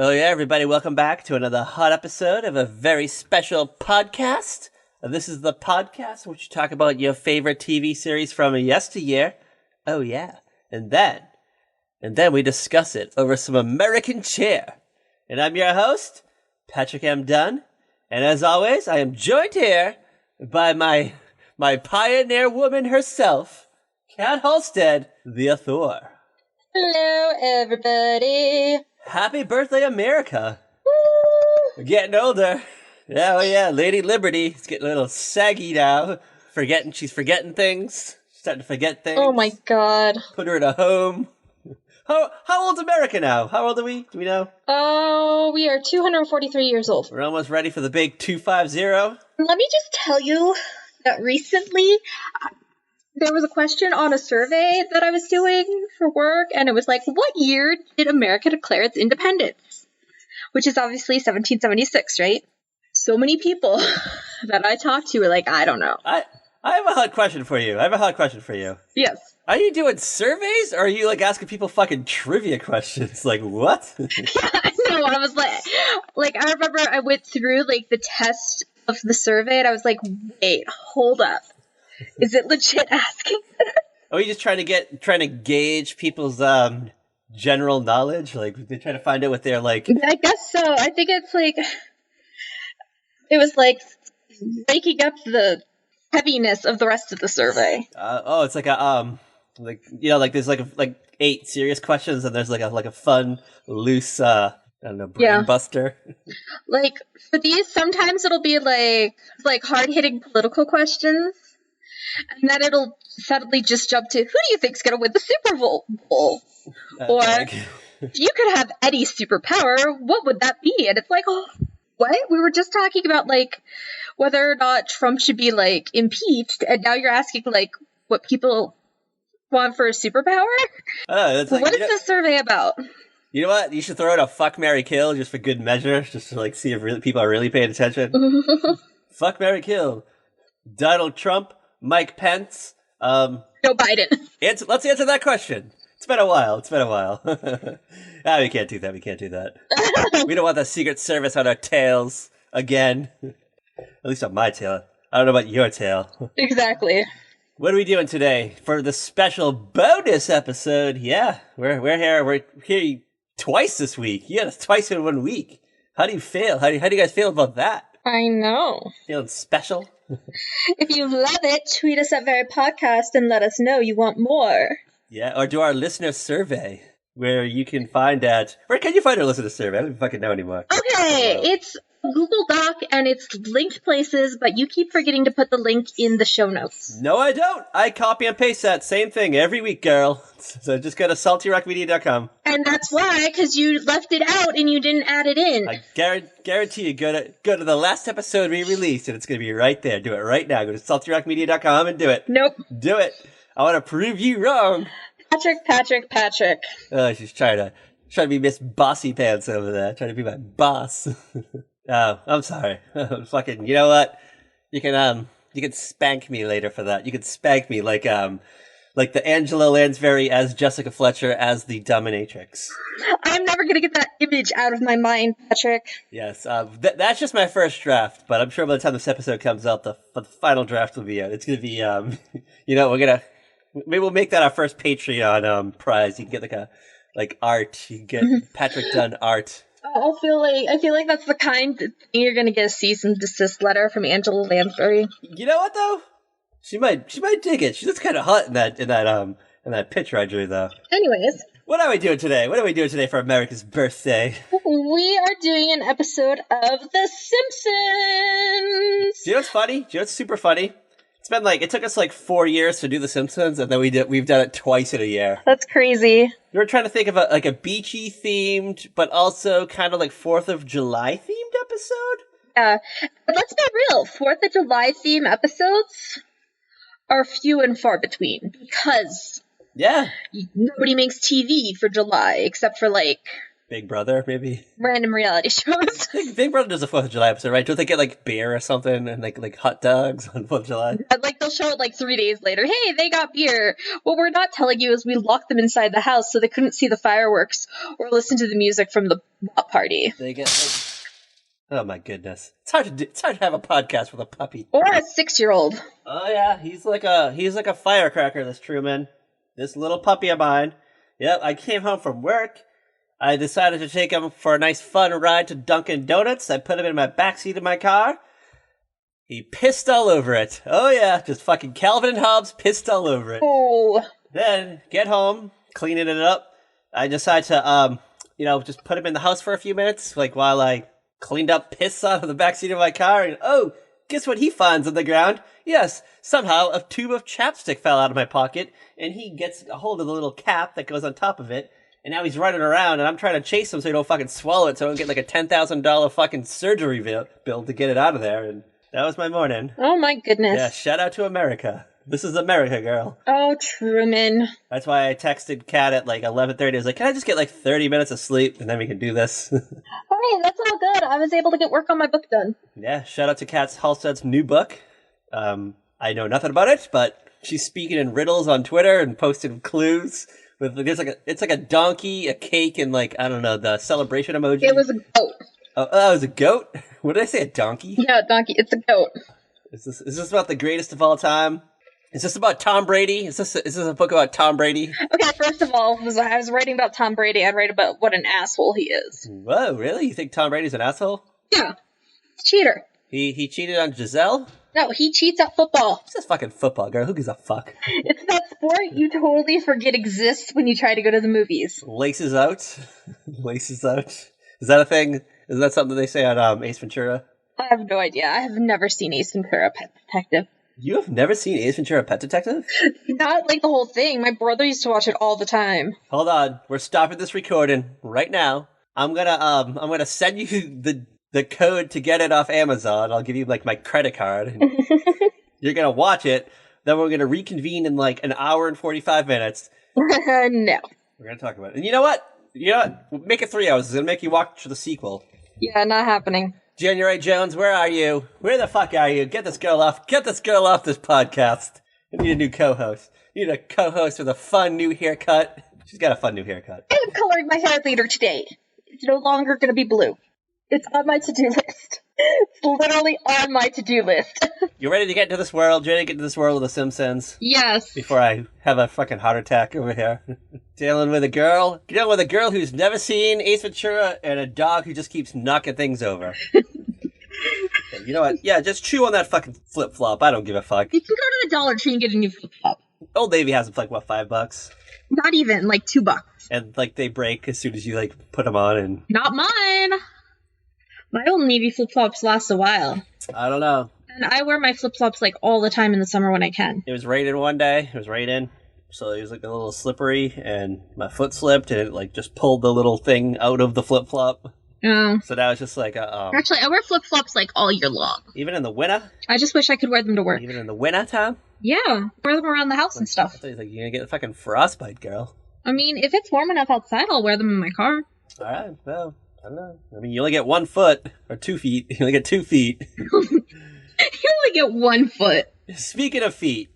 Oh yeah, everybody, welcome back to another hot episode of a very special podcast. This is the podcast in which you talk about your favorite TV series from yesteryear. Oh yeah. And then we discuss it over some American cheer. And I'm your host, Patrick M. Dunn. And as always, I am joined here by my pioneer woman herself, Kat Halstead, the Author. Hello, everybody. Happy birthday, America. Woo! We're getting older. Yeah, oh yeah, Lady Liberty is getting a little saggy now. She's forgetting things. She's starting to forget things. Oh my god. Put her in a home. How old's America now? How old are we? Do we know? Oh, we are 243 years old. We're almost ready for the big 250. Let me just tell you that recently there was a question on a survey that I was doing for work, and it was like, what year did America declare its independence? Which is obviously 1776, right? So many people that I talked to were like, I don't know. I have a hot question for you. Yes. Are you doing surveys, or are you, asking people fucking trivia questions? Like, what? Yeah, I know. I was like, I remember I went through, the test of the survey, and I was like, wait, hold up. Is it legit asking? Are you just trying to gauge people's, general knowledge? Like, they try to find out what they're like. I guess so. I think it's it was breaking up the heaviness of the rest of the survey. It's like a, there's like 8 serious questions, and there's like a fun, loose, I don't know, brain buster. For these, sometimes it'll be hard-hitting political questions, and then it'll suddenly just jump to, who do you think's gonna win the Super Bowl? Or, if you could have any superpower, what would that be? And it's like, oh, what? We were just talking about, whether or not Trump should be, impeached, and now you're asking, what people want for a superpower? What is this survey about? You know what? You should throw out a fuck, marry, kill just for good measure, just to, see if people are really paying attention. Fuck, marry, kill. Donald Trump, Mike Pence, Joe Biden. Let's answer that question. It's been a while. We can't do that. We don't want the Secret Service on our tails again. At least on my tail. I don't know about your tail. Exactly. What are we doing today for the special bonus episode? Yeah, we're here. We're here twice this week. You got us twice in 1 week. How do you feel? How do you guys feel about that? I know. Feeling special? If you love it, tweet us at Very Podcast and let us know you want more. Yeah, or do our listener survey, where you can find where can you find our listener survey? I don't even fucking know anymore. Okay, it's Google Doc and it's linked places, but you keep forgetting to put the link in the show notes. No, I don't. I copy and paste that same thing every week, girl. So just go to saltyrockmedia.com. And that's why, because you left it out and you didn't add it in. I guarantee you, go to the last episode we released, and it's going to be right there. Do it right now. Go to saltyrockmedia.com and do it. Nope. Do it. I want to prove you wrong. Patrick. Oh, she's trying to be Miss Bossy Pants over there. Trying to be my boss. Oh, I'm sorry. Fucking, you know what? You can spank me later for that. You can spank me like the Angela Lansbury as Jessica Fletcher as the dominatrix. I'm never gonna get that image out of my mind, Patrick. Yes, that's just my first draft, but I'm sure by the time this episode comes out, the final draft will be out. It's gonna be, maybe we'll make that our first Patreon prize. You can get art. You can get Patrick Dunn art. I feel like that's the kind of thing you're gonna get a cease and desist letter from Angela Lansbury. You know what though? She might dig it. She looks kind of hot in that picture I drew though. Anyways, what are we doing today? What are we doing today for America's birthday? We are doing an episode of The Simpsons. Do you know what's funny? Do you know what's super funny? It's been it took us 4 years to do The Simpsons, and then we've done it twice in a year. That's crazy. We were trying to think of a beachy themed, but also kind of 4th of July themed episode. Yeah, but let's be real. 4th of July theme episodes are few and far between because nobody makes TV for July except for Big Brother, maybe? Random reality shows. I think Big Brother does a 4th of July episode, right? Don't they get, like, beer or something and, like hot dogs on 4th of July? Like, they'll show it, like, 3 days later. Hey, they got beer. What we're not telling you is we locked them inside the house so they couldn't see the fireworks or listen to the music from the party. They get, like... Oh, my goodness. It's hard to have a podcast with a puppy. Or a 6-year-old. Oh, yeah. He's like a firecracker, this Truman. This little puppy of mine. Yep, I came home from work. I decided to take him for a nice fun ride to Dunkin' Donuts. I put him in my backseat of my car. He pissed all over it. Oh yeah, just fucking Calvin and Hobbes pissed all over it. Oh. Then, get home, cleaning it up. I decided to, just put him in the house for a few minutes, like while I cleaned up piss out of the backseat of my car. And oh, guess what he finds on the ground? Yes, somehow a tube of chapstick fell out of my pocket, and he gets a hold of the little cap that goes on top of it. And now he's running around, and I'm trying to chase him so he don't fucking swallow it, so I don't get like a $10,000 fucking surgery bill to get it out of there. And that was my morning. Oh my goodness. Yeah, shout out to America. This is America, girl. Oh, Truman. That's why I texted Kat at like 11:30. I was like, can I just get like 30 minutes of sleep, and then we can do this? Alright, that's all good. I was able to get work on my book done. Yeah, shout out to Kat Halstead's new book. I know nothing about it, but she's speaking in riddles on Twitter and posting clues. It's like a donkey, a cake, and like, I don't know, the celebration emoji. It was a goat. Oh, it was a goat? What did I say, a donkey? Yeah, a donkey. It's a goat. Is this about the greatest of all time? Is this about Tom Brady? Is this a book about Tom Brady? Okay, first of all, I was writing about Tom Brady. I'd write about what an asshole he is. Whoa, really? You think Tom Brady's an asshole? Yeah. He's a cheater. He cheated on Giselle? No, he cheats at football. It's just fucking football, girl. Who gives a fuck? It's that sport you totally forget exists when you try to go to the movies. Laces out? Laces out? Is that a thing? Is that something they say on Ace Ventura? I have no idea. I have never seen Ace Ventura: Pet Detective. You have never seen Ace Ventura: Pet Detective? Not like the whole thing. My brother used to watch it all the time. Hold on. We're stopping this recording right now. I'm gonna send you the code to get it off Amazon. I'll give you like my credit card. And you're gonna watch it. Then we're gonna reconvene in like an hour and 45 minutes. No. We're gonna talk about it. And you know what? Make it 3 hours. It's gonna make you watch the sequel. Yeah, not happening. January Jones, where are you? Where the fuck are you? Get this girl off this podcast. I need a new co-host. You need a co-host with a fun new haircut. She's got a fun new haircut. I'm coloring my hair later today. It's no longer going to be blue. It's on my to-do list. It's literally on my to-do list. You ready to get into this world? You ready to get into this world of The Simpsons? Yes. Before I have a fucking heart attack over here. Dealing with a girl who's never seen Ace Ventura and a dog who just keeps knocking things over. Okay, you know what? Yeah, just chew on that fucking flip-flop. I don't give a fuck. You can go to the Dollar Tree and get a new flip-flop. Old Navy has them for like, what, $5? Not even, like $2. And like they break as soon as you like put them on and... Not mine! My Old Navy flip-flops last a while. I don't know. And I wear my flip-flops like all the time in the summer when I can. It was raining one day. It was raining. So it was like a little slippery and my foot slipped and it like just pulled the little thing out of the flip-flop. Oh. So now it's just like Actually, I wear flip-flops like all year long. Even in the winter? I just wish I could wear them to work. Even in the winter time? Yeah, wear them around the house and stuff. I thought you were like, you're gonna get a fucking frostbite, girl. I mean, if it's warm enough outside, I'll wear them in my car. Alright, well, I don't know. I mean, you only get 1 foot, or 2 feet. You only get 2 feet. You only get 1 foot. Speaking of feet,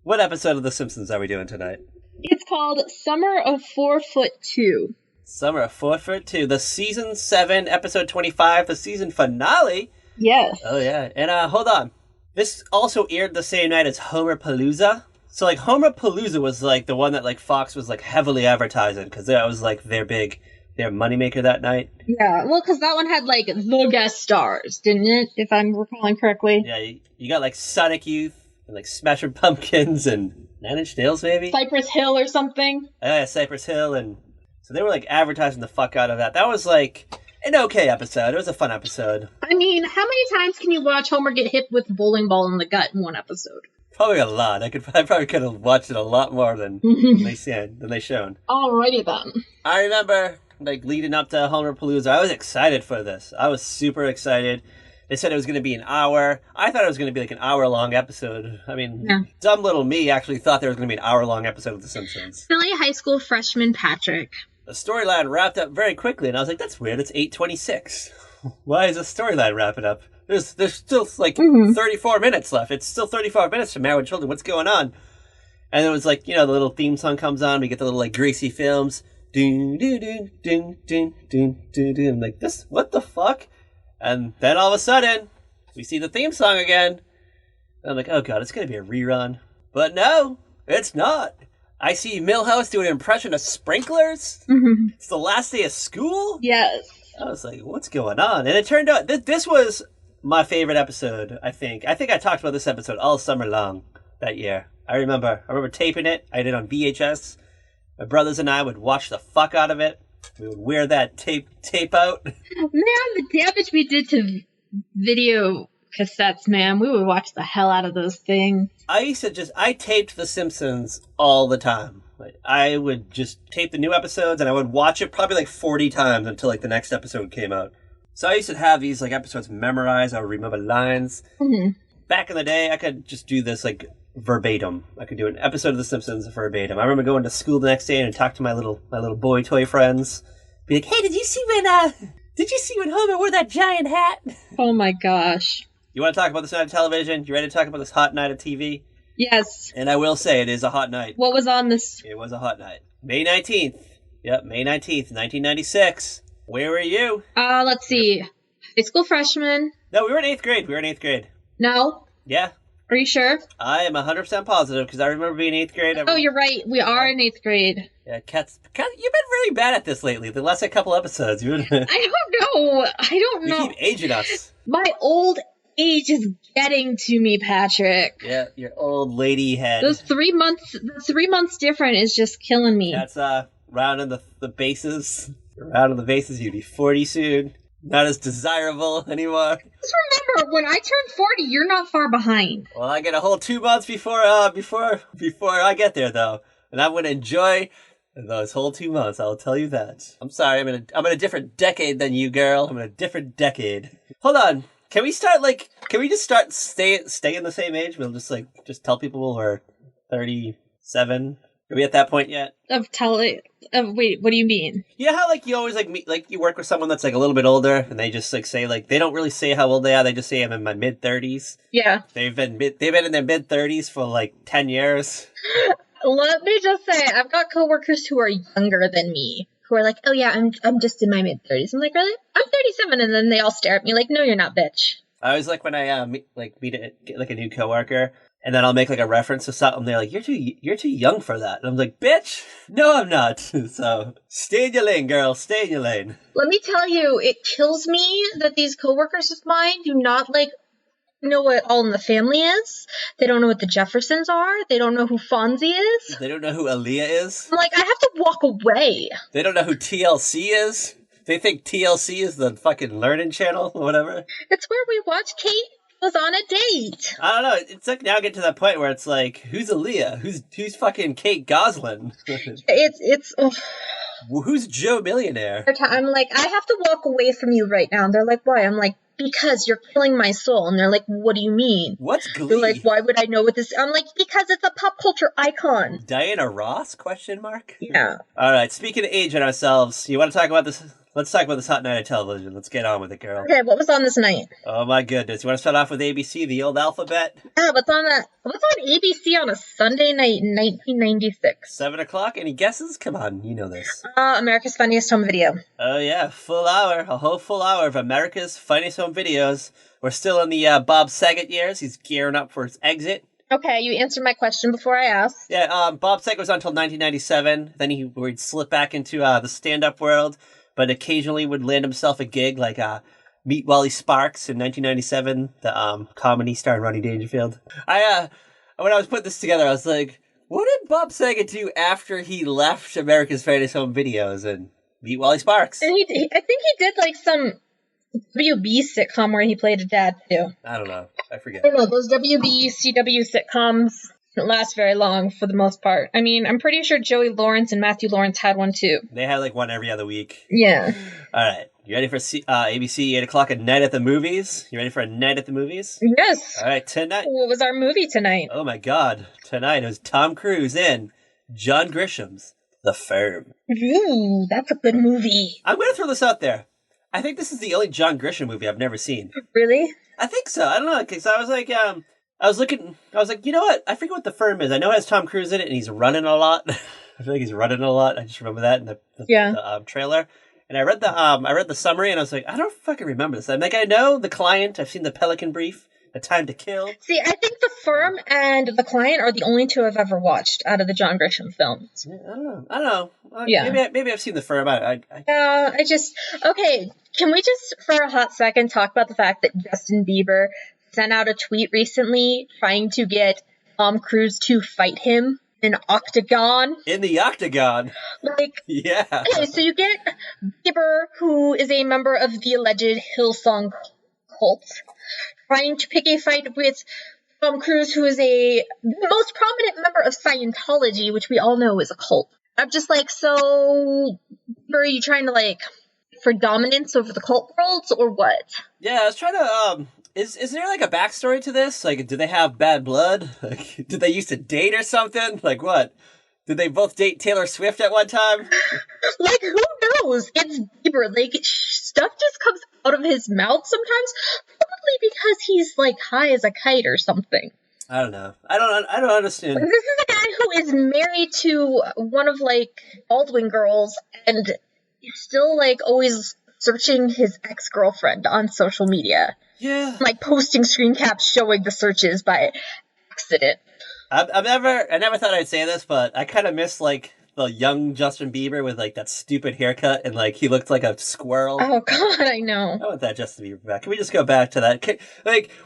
what episode of The Simpsons are we doing tonight? It's called Summer of 4'2". Summer of 4'2", the season 7, episode 25, the season finale. Yes. Oh yeah, and hold on. This also aired the same night as Homer Palooza. So like Homer Palooza was like the one that like Fox was like heavily advertising because that was like their moneymaker that night. Yeah, well, because that one had like the guest stars, didn't it? If I'm recalling correctly. Yeah, you got like Sonic Youth and like Smashing Pumpkins and Nine Inch Nails maybe. Cypress Hill or something. Yeah, Cypress Hill, and so they were like advertising the fuck out of that. That was like an okay episode. It was a fun episode. I mean, how many times can you watch Homer get hit with a bowling ball in the gut in one episode? Probably a lot. I probably could have watched it a lot more than they shown. Alrighty then. I remember like leading up to Homer Palooza, I was excited for this. I was super excited. They said it was going to be an hour. I thought it was going to be like an hour-long episode. I mean, Dumb little me actually thought there was going to be an hour-long episode of The Simpsons. Silly high school freshman Patrick. the storyline wrapped up very quickly, and I was like, that's weird. It's 8:26. Why is the storyline wrapping up? There's still like 34 minutes left. It's still 35 minutes from Married with Children. What's going on? And it was like, the little theme song comes on. We get the little like greasy films. Ding, ding, ding, ding, ding, ding, ding, ding. I'm like, what the fuck? And then all of a sudden, we see the theme song again. And I'm like, oh god, it's gonna be a rerun. But no, it's not. I see Milhouse do an impression of sprinklers. Mm-hmm. It's the last day of school. Yes. I was like, what's going on? And it turned out this was my favorite episode, I think. I think I talked about this episode all summer long that year. I remember taping it. I did it on VHS. My brothers and I would watch the fuck out of it. We would wear that tape out. Man, the damage we did to video cassettes, man. We would watch the hell out of those things. I taped The Simpsons all the time. Like, I would just tape the new episodes and I would watch it probably like 40 times until like the next episode came out. So I used to have these like episodes memorized. I would remember lines. Mm-hmm. Back in the day, I could just do this like verbatim. I could do an episode of The Simpsons verbatim. I remember going to school the next day and talk to my little boy toy friends. Be like, hey, did you see when Homer wore that giant hat? Oh my gosh. You want to talk about this night of television? You ready to talk about this hot night of TV? Yes. And I will say it is a hot night. What was on this? It was a hot night. May 19th. Yep, May 19th, 1996. Where were you? Let's see. High school freshman. No, we were in 8th grade. No? Yeah. Are you sure? I am 100% positive because I remember being 8th grade. Oh, you're right. We are in 8th grade. Yeah, Kat, you've been really bad at this lately. The last couple episodes. I don't know. You keep aging us. My old age is getting to me, Patrick. Yeah, your old lady head. The 3 months different is just killing me. That's rounding the bases. Rounding the bases, you'd be 40 soon. Not as desirable anymore. Just remember, when I turn 40, you're not far behind. Well, I get a whole 2 months before I get there, though, and I'm gonna enjoy those whole 2 months. I'll tell you that. I'm sorry, I'm in a different decade than you, girl. I'm in a different decade. Hold on. Can we just start staying the same age? We'll just tell people we're 37. Are we at that point yet? Wait, what do you mean? You know how you always meet, you work with someone that's a little bit older and they just say they don't really say how old they are, they just say I'm in my mid-30s. Yeah. They've been in their mid-30s for 10 years. Let me just say, I've got coworkers who are younger than me who are like, "Oh yeah, I'm just in my mid-30s." I'm like, "Really? I'm 37." And then they all stare at me like, "No, you're not, bitch." I always like when I meet a new coworker. And then I'll make a reference to something. They're like, "You're too young for that." And I'm like, "Bitch, no, I'm not." So stay in your lane, girl. Stay in your lane. Let me tell you, it kills me that these coworkers of mine do not know what All in the Family is. They don't know what the Jeffersons are. They don't know who Fonzie is. They don't know who Aaliyah is. I'm like, I have to walk away. They don't know who TLC is. They think TLC is the fucking learning channel or whatever. It's where we watch Kate was on a date. I don't know. It's now getting to that point where it's who's Aaliyah? Who's fucking Kate Goslin? it's Who's Joe Millionaire? I'm like, I have to walk away from you right now. And they're like, why? I'm like, because you're killing my soul. And they're like, what do you mean? What's Glee? They're like, why would I know what this? I'm like, because it's a pop culture icon. Diana Ross? ? Yeah. All right. Speaking of aging ourselves, you want to talk about this? Let's talk about this hot night of television. Let's get on with it, girl. Okay, what was on this night? Oh my goodness! You want to start off with ABC, the old alphabet? Yeah, what's on ABC on a Sunday night in 1996? 7 o'clock. Any guesses? Come on, you know this. America's Funniest Home Video. Oh yeah, a whole full hour of America's Funniest Home Videos. We're still in the Bob Saget years. He's gearing up for his exit. Okay, you answered my question before I asked. Yeah, Bob Saget was on until 1997. Then he would slip back into the stand-up world, but occasionally would land himself a gig like Meet Wally Sparks in 1997, the comedy starring Rodney Dangerfield. When I was putting this together, I was like, what did Bob Saget do after he left America's Funniest Home Videos and Meet Wally Sparks? And I think he did some WB sitcom where he played a dad too. I don't know. I forget. I don't know. Those WB, CW sitcoms don't last very long for the most part. I mean, I'm pretty sure Joey Lawrence and Matthew Lawrence had one too. They had one every other week. Yeah. All right. You ready for ABC 8 o'clock, a night at the movies? You ready for a night at the movies? Yes. All right, tonight. What was our movie tonight? Oh my God. Tonight it was Tom Cruise in John Grisham's The Firm. Ooh, that's a good movie. I'm going to throw this out there. I think this is the only John Grisham movie I've never seen. Really? I think so. I don't know, because I was like, you know what? I forget what The Firm is. I know it has Tom Cruise in it, and he's running a lot. I feel like he's running a lot. I just remember that in the trailer. And I read the summary, and I was like, I don't fucking remember this. I'm like, I know The Client. I've seen The Pelican Brief. A Time to Kill. See, I think The Firm and The Client are the only two I've ever watched out of the John Grisham films. I don't know. Yeah. Maybe I've seen The Firm. Okay, can we just, for a hot second, talk about the fact that Justin Bieber sent out a tweet recently trying to get Tom Cruise to fight him in an octagon? In the octagon? Like, yeah. Okay, so you get Bieber, who is a member of the alleged Hillsong cult, trying to pick a fight with Tom Cruise, who is the most prominent member of Scientology, which we all know is a cult. I'm just like, so are you trying to, like, for dominance over the cult worlds, or what? Yeah, I was trying to, is there, like, a backstory to this? Like, do they have bad blood? Like, did they used to date or something? Like, what? Did they both date Taylor Swift at one time? Like, who knows? It's Bieber. Like, stuff just comes out of his mouth sometimes, probably because he's, like, high as a kite or something. I don't know. I don't understand. This is a guy who is married to one of, like, Baldwin girls, and still, like, always searching his ex-girlfriend on social media. Yeah. Like, posting screen caps showing the searches by accident. I never thought I'd say this, but I kind of miss, like, the young Justin Bieber with, like, that stupid haircut, and, like, he looked like a squirrel. Oh, God, I know. I want that Justin Bieber back. Can we just go back to that?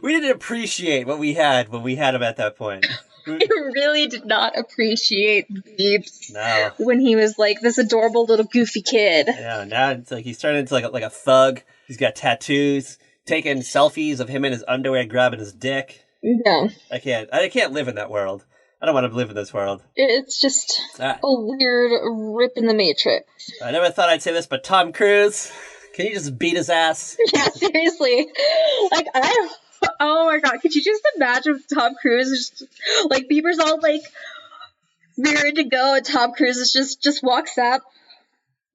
We didn't appreciate what we had when we had him at that point. I really did not appreciate Biebs when he was, like, this adorable little goofy kid. Yeah, now it's like he's turned into, like a thug. He's got tattoos, taking selfies of him in his underwear, grabbing his dick. Yeah. I can't live in that world. I don't want to live in this world. It's just a weird rip in the Matrix. I never thought I'd say this, but Tom Cruise, can you just beat his ass? Yeah, seriously. Like, oh my God, could you just imagine Tom Cruise just, like, Bieber's all, like, rearing to go, and Tom Cruise is just walks up,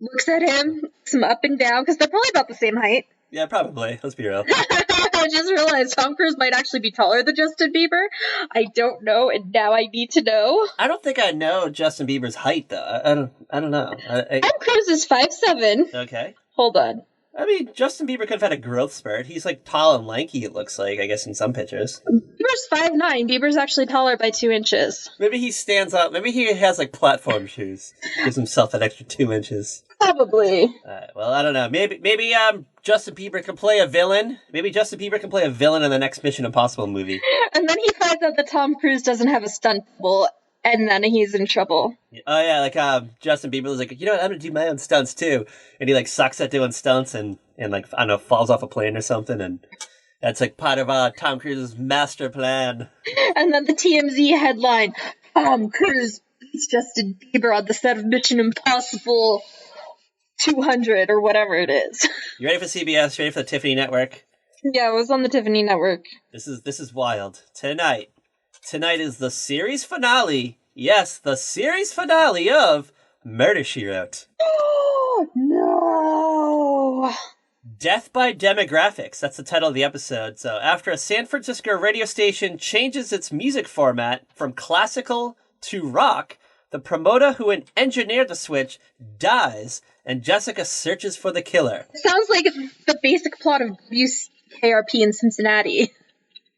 looks at him, looks him up and down, because they're probably about the same height. Yeah, probably. Let's be real. I just realized Tom Cruise might actually be taller than Justin Bieber. I don't know, and now I need to know. I don't think I know Justin Bieber's height, though. I don't know. Tom Cruise is 5'7". Okay. Hold on. I mean, Justin Bieber could have had a growth spurt. He's, like, tall and lanky, it looks like, I guess, in some pictures. Bieber's 5'9". Bieber's actually taller by 2 inches. Maybe he stands out. Maybe he has, like, platform shoes. Gives himself an extra 2 inches. Probably. Alright, well, I don't know. Maybe Justin Bieber can play a villain. Maybe Justin Bieber can play a villain in the next Mission Impossible movie. And then he finds out that Tom Cruise doesn't have a stunt double, and then he's in trouble. Oh, yeah, like, Justin Bieber was like, you know what, I'm gonna do my own stunts, too. And he, like, sucks at doing stunts and like, I don't know, falls off a plane or something, and that's, like, part of, Tom Cruise's master plan. And then the TMZ headline, Tom Cruise beats Justin Bieber on the set of Mission Impossible 200, or whatever it is. You ready for CBS? You ready for the Tiffany Network? Yeah, it was on the Tiffany Network. This is wild. Tonight is the series finale. Yes, the series finale of Murder, She Wrote. Oh, no. Death by Demographics. That's the title of the episode. So after a San Francisco radio station changes its music format from classical to rock, the promoter who engineered the switch dies, and Jessica searches for the killer. Sounds like the basic plot of WKRP in Cincinnati,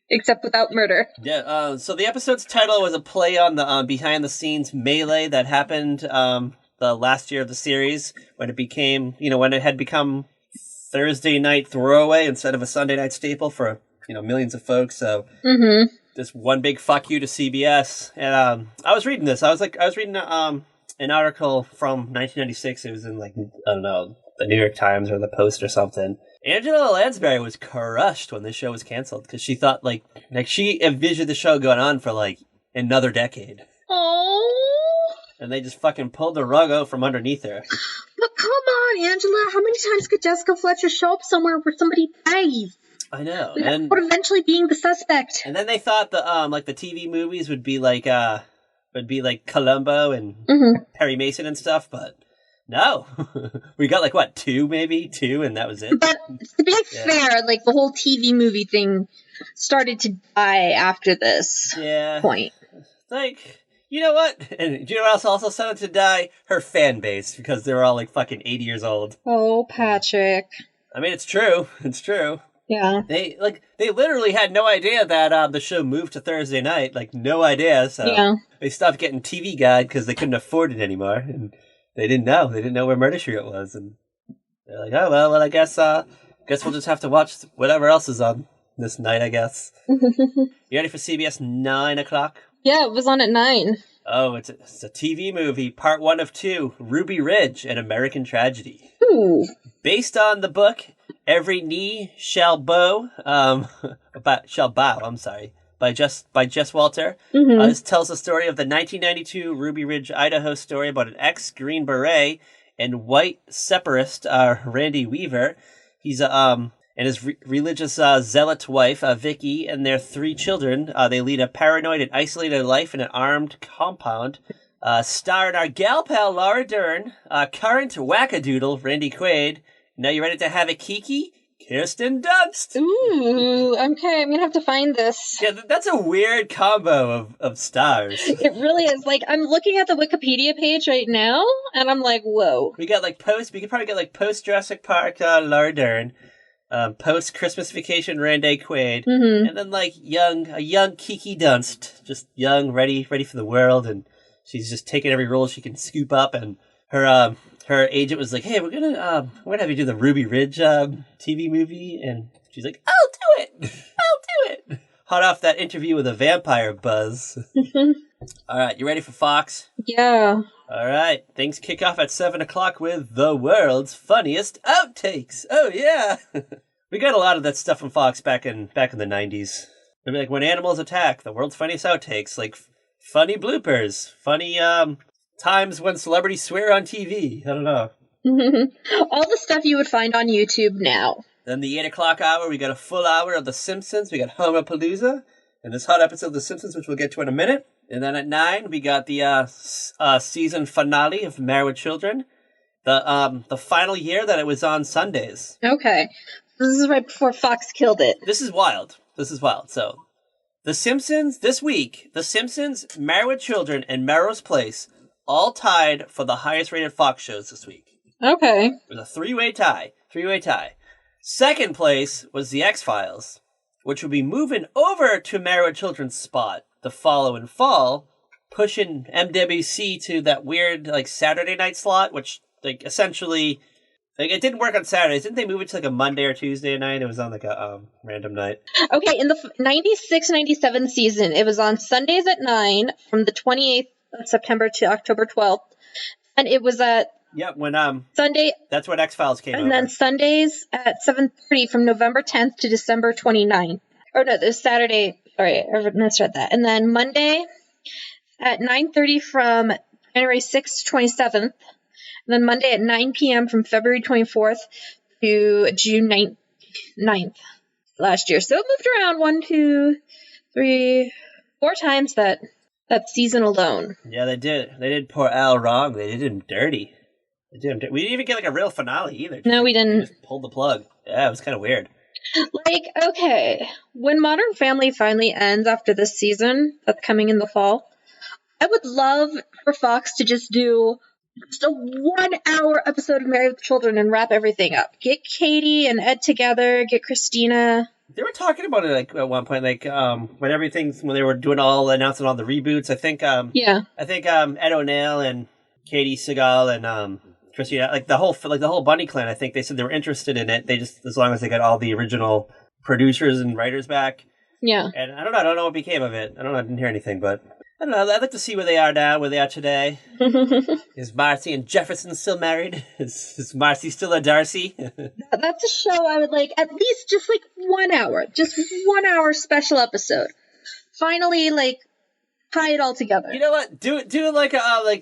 except without murder. Yeah, so the episode's title was a play on the behind-the-scenes melee that happened the last year of the series, when it had become Thursday night throwaway instead of a Sunday night staple for, millions of folks. So just one big fuck you to CBS. And I was reading this. I was reading an article from 1996. It was in, like, I don't know, the New York Times or the Post or something. Angela Lansbury was crushed when this show was canceled because she thought, like she envisioned the show going on for, like, another decade. Oh. And they just fucking pulled the rug out from underneath her. But come on, Angela. How many times could Jessica Fletcher show up somewhere where somebody dies? I know. And eventually being the suspect. And then they thought the TV movies would be like would be like Columbo and Perry Mason and stuff, but no. We got like, what, two, and that was it. But to be fair, like the whole TV movie thing started to die after this point. Like, you know what? And do you know what else also started to die? Her fan base, because they were all like fucking 80 years old. Oh, Patrick. I mean, it's true. It's true. Yeah. They literally had no idea that the show moved to Thursday night. Like, no idea. So they stopped getting TV Guide because they couldn't afford it anymore. And they didn't know. They didn't know where Murder She Wrote was. And they're like, oh, well, I guess we'll just have to watch whatever else is on this night, I guess. You ready for CBS 9 o'clock? Yeah, it was on at 9. Oh, it's a TV movie, part 1 of 2, Ruby Ridge, An American Tragedy. Ooh. Based on the book Every Knee Shall Bow, by Jess Walter. This tells the story of the 1992 Ruby Ridge, Idaho story about an ex-Green Beret and white separatist, Randy Weaver. He's and his religious zealot wife, Vicky, and their 3 children. They lead a paranoid and isolated life in an armed compound. Starred our gal pal Laura Dern, current wackadoodle Randy Quaid. Now you ready to have a kiki? Kirsten Dunst. Ooh, okay, I'm gonna have to find this. Yeah, that's a weird combo of stars. It really is. Like, I'm looking at the Wikipedia page right now, and I'm like, whoa. We could probably get like post Jurassic Park Laura Dern, post Christmas Vacation Randy Quaid, and then like a young Kiki Dunst, just young, ready for the world, and she's just taking every role she can scoop up, and her agent was like, "Hey, we're gonna have you do the Ruby Ridge TV movie," and she's like, "I'll do it." Hot off that interview with a vampire buzz. All right, you ready for Fox? Yeah. All right, things kick off at 7 o'clock with the world's funniest outtakes. Oh yeah, we got a lot of that stuff on Fox back in the 90s. Maybe like When Animals Attack, the world's funniest outtakes, like funny bloopers, funny times when celebrities swear on TV. I don't know. All the stuff you would find on YouTube now. Then the 8 o'clock hour, we got a full hour of The Simpsons. We got Homerpalooza and this hot episode of The Simpsons, which we'll get to in a minute. And then at 9, we got the season finale of Married with Children. The final year that it was on Sundays. Okay. This is right before Fox killed it. This is wild. So, The Simpsons, this week, The Simpsons, Married with Children, and Melrose Place all tied for the highest rated Fox shows this week. Okay. It was a three-way tie. Second place was The X-Files, which will be moving over to Married with Children's spot the following fall, pushing MWC to that weird like Saturday night slot, which like essentially like it didn't work on Saturdays. Didn't they move it to like a Monday or Tuesday night? It was on like a random night. Okay, in the 96-97 season, it was on Sundays at 9 from the 28th of September to October 12th. And it was at when Sunday. That's when X-Files came over. And then Sundays at 7:30 from November 10th to December 29th. Or no, there's Saturday. Sorry, I misread that. And then Monday at 9:30 from January 6th to 27th. And then Monday at 9 p.m. from February 24th to June 9th last year. So it moved around 1, 2, 3, 4 times that season alone. Yeah, they did. They did poor Al wrong. They did him dirty. We didn't even get like a real finale either. No, we didn't. They just pulled the plug. Yeah, it was kind of weird. Like, okay, when Modern Family finally ends after this season that's coming in the fall, I would love for Fox to just do just a 1-hour episode of Married with Children and wrap everything up. Get Katie and Ed together, get Christina. They were talking about it like at one point, like when they were doing announcing all the reboots. I think Ed O'Neill and Katie Seagal and Christina, like the whole Bunny clan. I think they said they were interested in it. They just, as long as they got all the original producers and writers back. Yeah. And I don't know what became of it. I didn't hear anything, but I don't know. I'd like to see where they are now, where they are today. Is Marcy and Jefferson still married? Is Marcy still a Darcy? That's a show I would like at least just like 1 hour, just 1 hour special episode. Finally, like tie it all together. You know what? Do it like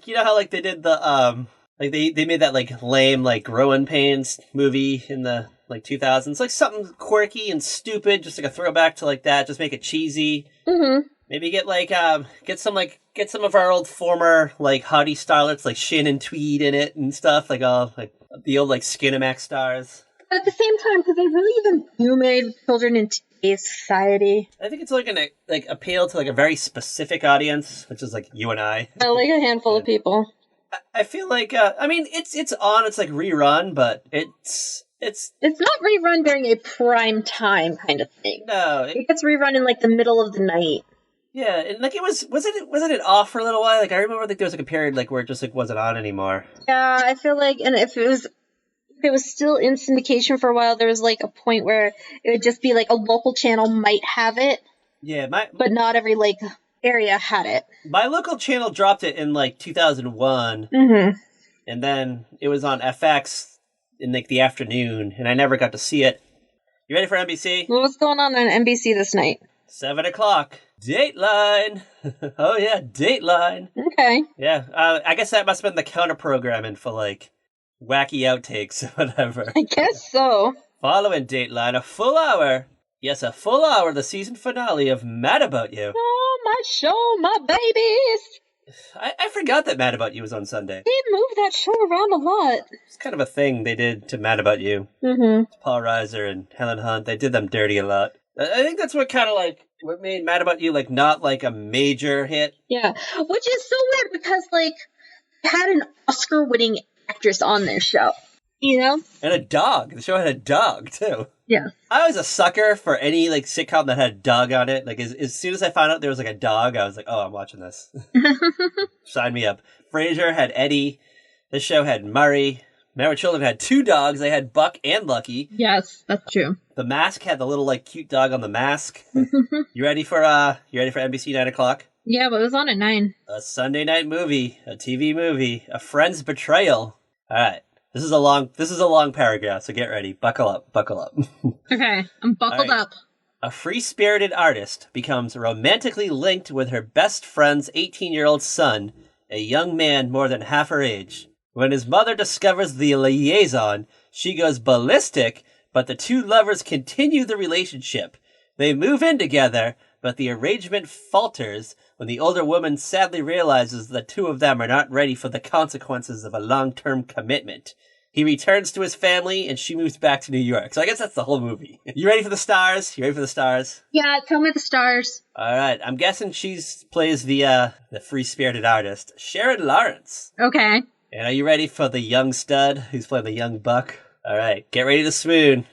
you know how like they did the like they made that like lame like Growing Pains movie in the like 2000s, like something quirky and stupid, just like a throwback to like that. Just make it cheesy. Mm-hmm. Maybe get some of our old former like hottie starlets like Shannon Tweed in it and stuff, like all like the old like Skinamax stars. But at the same time, because they really even do made children in today's society. I think it's like an appeal to like a very specific audience, which is like you and I. Like a handful of people. I feel like I mean it's on, it's like rerun, but it's not rerun during a prime time kind of thing. No, it gets rerun in like the middle of the night. Yeah, and like wasn't it off for a little while? Like I remember like there was like a period like where it just like wasn't on anymore. Yeah, I feel like, and if it was still in syndication for a while, there was like a point where it would just be like a local channel might have it. Yeah, but not every like area had it. My local channel dropped it in like 2001, and then it was on FX in like the afternoon, and I never got to see it. You ready for NBC? What's going on NBC this night? 7 o'clock. Dateline. Oh yeah, Dateline. Okay. Yeah, I guess that must have been the counter programming for like wacky outtakes or whatever. I guess so. Following Dateline, a full hour of the season finale of Mad About You. Oh, my show, my babies. I forgot that Mad About You was on Sunday. They moved that show around a lot. It's kind of a thing they did to Mad About You. Paul Reiser and Helen Hunt, they did them dirty a lot. I think that's what kind of like what made Mad About You like not like a major hit. Yeah, which is so weird because like they had an Oscar-winning actress on their show, you know, and a dog. The show had a dog too. Yeah, I was a sucker for any like sitcom that had a dog on it. Like as soon as I found out there was like a dog, I was like, oh, I'm watching this. Sign me up. Frasier had Eddie. This show had Murray. Married Children had two dogs. They had Buck and Lucky. Yes, that's true. The Mask had the little like cute dog on the mask. You ready for NBC 9 o'clock? Yeah, but it was on at 9. A Sunday night movie, a TV movie, a friend's betrayal. All right, this is a long paragraph, so get ready. Buckle up. Okay, I'm buckled up. A free-spirited artist becomes romantically linked with her best friend's 18-year-old son, a young man more than half her age. When his mother discovers the liaison, she goes ballistic, but the two lovers continue the relationship. They move in together, but the arrangement falters when the older woman sadly realizes the two of them are not ready for the consequences of a long-term commitment. He returns to his family, and she moves back to New York. So I guess that's the whole movie. You ready for the stars? Yeah, tell me the stars. All right, I'm guessing she plays the free-spirited artist, Sharon Lawrence. Okay. And are you ready for the young stud who's playing the young buck? All right, get ready to swoon.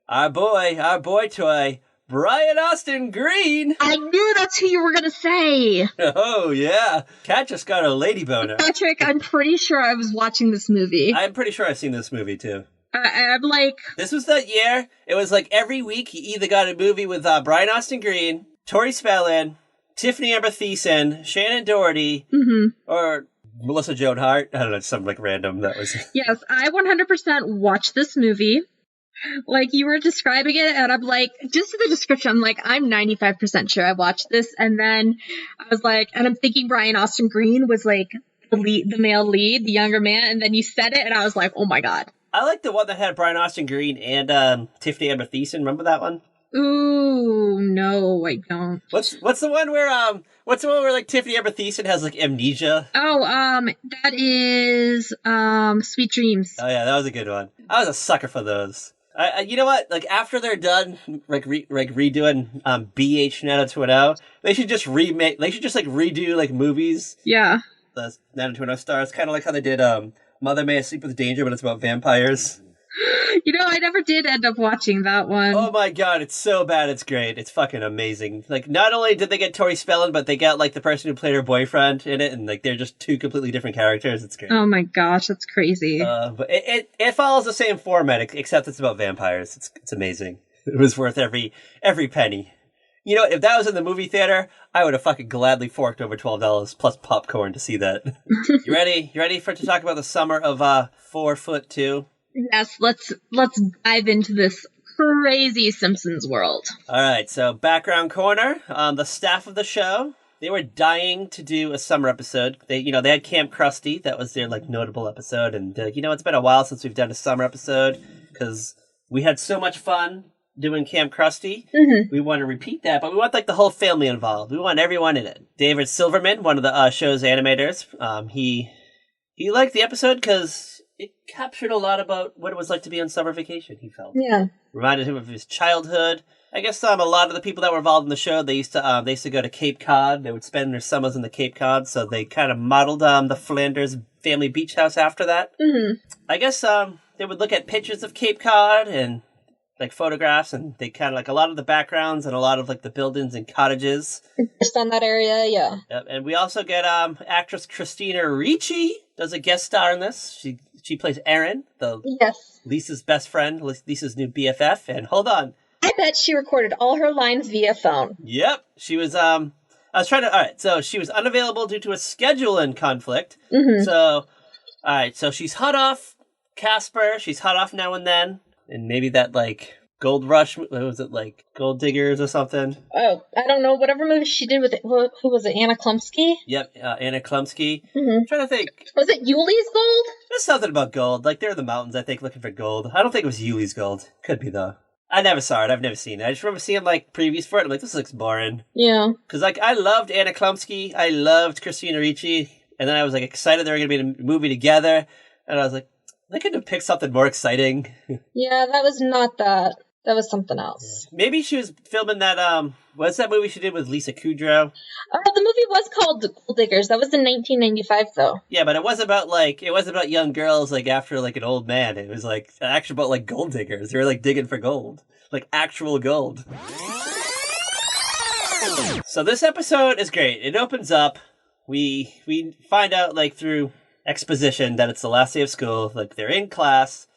Our boy toy, Brian Austin Green. I knew that's who you were going to say. Oh, yeah. Kat just got a lady boner. Patrick, I'm pretty sure I was watching this movie. I'm pretty sure I've seen this movie, too. I'm like... This was that year. It was like every week he either got a movie with Brian Austin Green, Tori Spellman, Tiffany Amber Thiessen, Shannon Doherty, or Melissa Joan Hart. I don't know, something like random that was... Yes, I 100% watched this movie. Like, you were describing it, and I'm like, just the description, I'm like, I'm 95% sure I watched this, and then I was like, and I'm thinking Brian Austin Green was, like, the male lead, the younger man, and then you said it, and I was like, oh my god. I like the one that had Brian Austin Green and Tiffany Amber Thiessen. Remember that one? Ooh, no, I don't. What's the one where like Tiffany Amber Thiessen has like amnesia? Oh, that is Sweet Dreams. Oh yeah, that was a good one. I was a sucker for those. You know what? Like after they're done, redoing BH 90210, they should just remake. They should just like redo like movies. Yeah. The 90210 stars, kind of like how they did Mother May I Sleep with Danger, but it's about vampires. You know, I never did end up watching that one. Oh my god, it's so bad, it's great. It's fucking amazing. Like, not only did they get Tori Spellman, but they got, like, the person who played her boyfriend in it, and, like, they're just two completely different characters. It's great. Oh my gosh, that's crazy. But it follows the same format, except it's about vampires. It's amazing. It was worth every penny. You know, if that was in the movie theater, I would have fucking gladly forked over $12 plus popcorn to see that. You ready? You ready to talk about the summer of 4'2"? Yes, let's dive into this crazy Simpsons world. All right, so background corner. The staff of the show, they were dying to do a summer episode. They had Camp Krusty. That was their like notable episode, and it's been a while since we've done a summer episode because we had so much fun doing Camp Krusty. Mm-hmm. We want to repeat that, but we want like the whole family involved. We want everyone in it. David Silverman, one of the show's animators, he liked the episode because it captured a lot about what it was like to be on summer vacation. He felt reminded him of his childhood. I guess a lot of the people that were involved in the show, they used to go to Cape Cod. They would spend their summers in the Cape Cod, so they kind of modeled the Flanders family beach house after that. Mm-hmm. I guess they would look at pictures of Cape Cod and like photographs, and they kind of like a lot of the backgrounds and a lot of like the buildings and cottages. Just on that area, yeah. Yep. And we also get actress Christina Ricci does a guest star in this. She plays Erin, Lisa's best friend, Lisa's new BFF. And hold on, I bet she recorded all her lines via phone. Yep. She was so she was unavailable due to a scheduling conflict. Mm-hmm. So so she's hot off Casper, she's hot off Now and Then. And maybe that, like, Gold Rush, what was it, like, Gold Diggers or something? Oh, I don't know. Whatever movie she did with, who was it, Anna Klumsky? Yep, Anna Klumsky. Mm-hmm. I'm trying to think. Was it Yuli's Gold? There's something about gold. Like, they're in the mountains, I think, looking for gold. I don't think it was Yuli's Gold. Could be, though. I never saw it. I've never seen it. I just remember seeing, like, previews for it. I'm like, this looks boring. Yeah. Because, like, I loved Anna Klumsky. I loved Christina Ricci. And then I was, like, excited they were going to be in a movie together. And I was like, they could have picked something more exciting. Yeah, that was not that. That was something else. Yeah. Maybe she was filming that, what's that movie she did with Lisa Kudrow? The movie was called The Gold Diggers. That was in 1995, though. Yeah, but it wasn't about young girls, like, after, like, an old man. It was, like, actually about, like, gold diggers. They were, like, digging for gold. Like, actual gold. So this episode is great. It opens up. We find out, like, through exposition that it's the last day of school. Like, they're in class.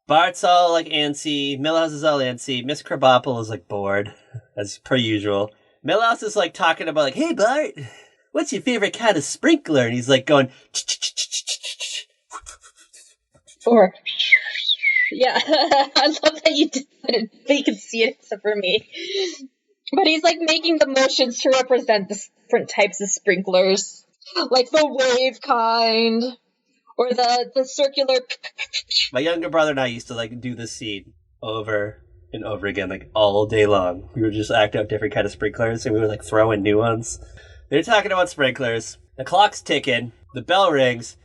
Bart's all, like, antsy. Milhouse is all antsy. Miss Krabappel is, like, bored, as per usual. Milhouse is, like, talking about, like, hey, Bart, what's your favorite kind of sprinkler? And he's, like, going... Or... Yeah, I love that you did it, but you can see it except for me. But he's, like, making the motions to represent the different types of sprinklers. Like the wave kind, or the circular... My younger brother and I used to, like, do this scene over and over again, like, all day long. We would just act out different kind of sprinklers, and we would, like, throw in new ones. They're talking about sprinklers. The clock's ticking. The bell rings.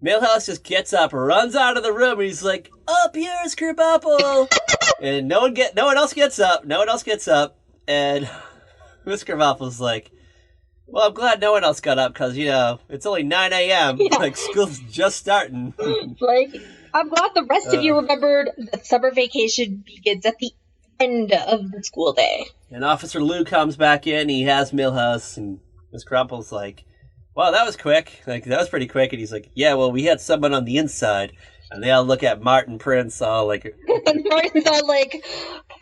Milhouse just gets up, runs out of the room, and he's like, up yours, Krabappel! And no one else gets up. No one else gets up. And Miss Krabappel's like, well, I'm glad no one else got up because, you know, it's only 9 a.m. Yeah. Like, school's just starting. Like, I'm glad the rest of you remembered that summer vacation begins at the end of the school day. And Officer Lou comes back in. He has Milhouse, and Miss Krabappel's like, wow, that was quick. Like, that was pretty quick. And he's like, yeah, well, we had someone on the inside. And they all look at Martin Prince all like... And Martin's all, like,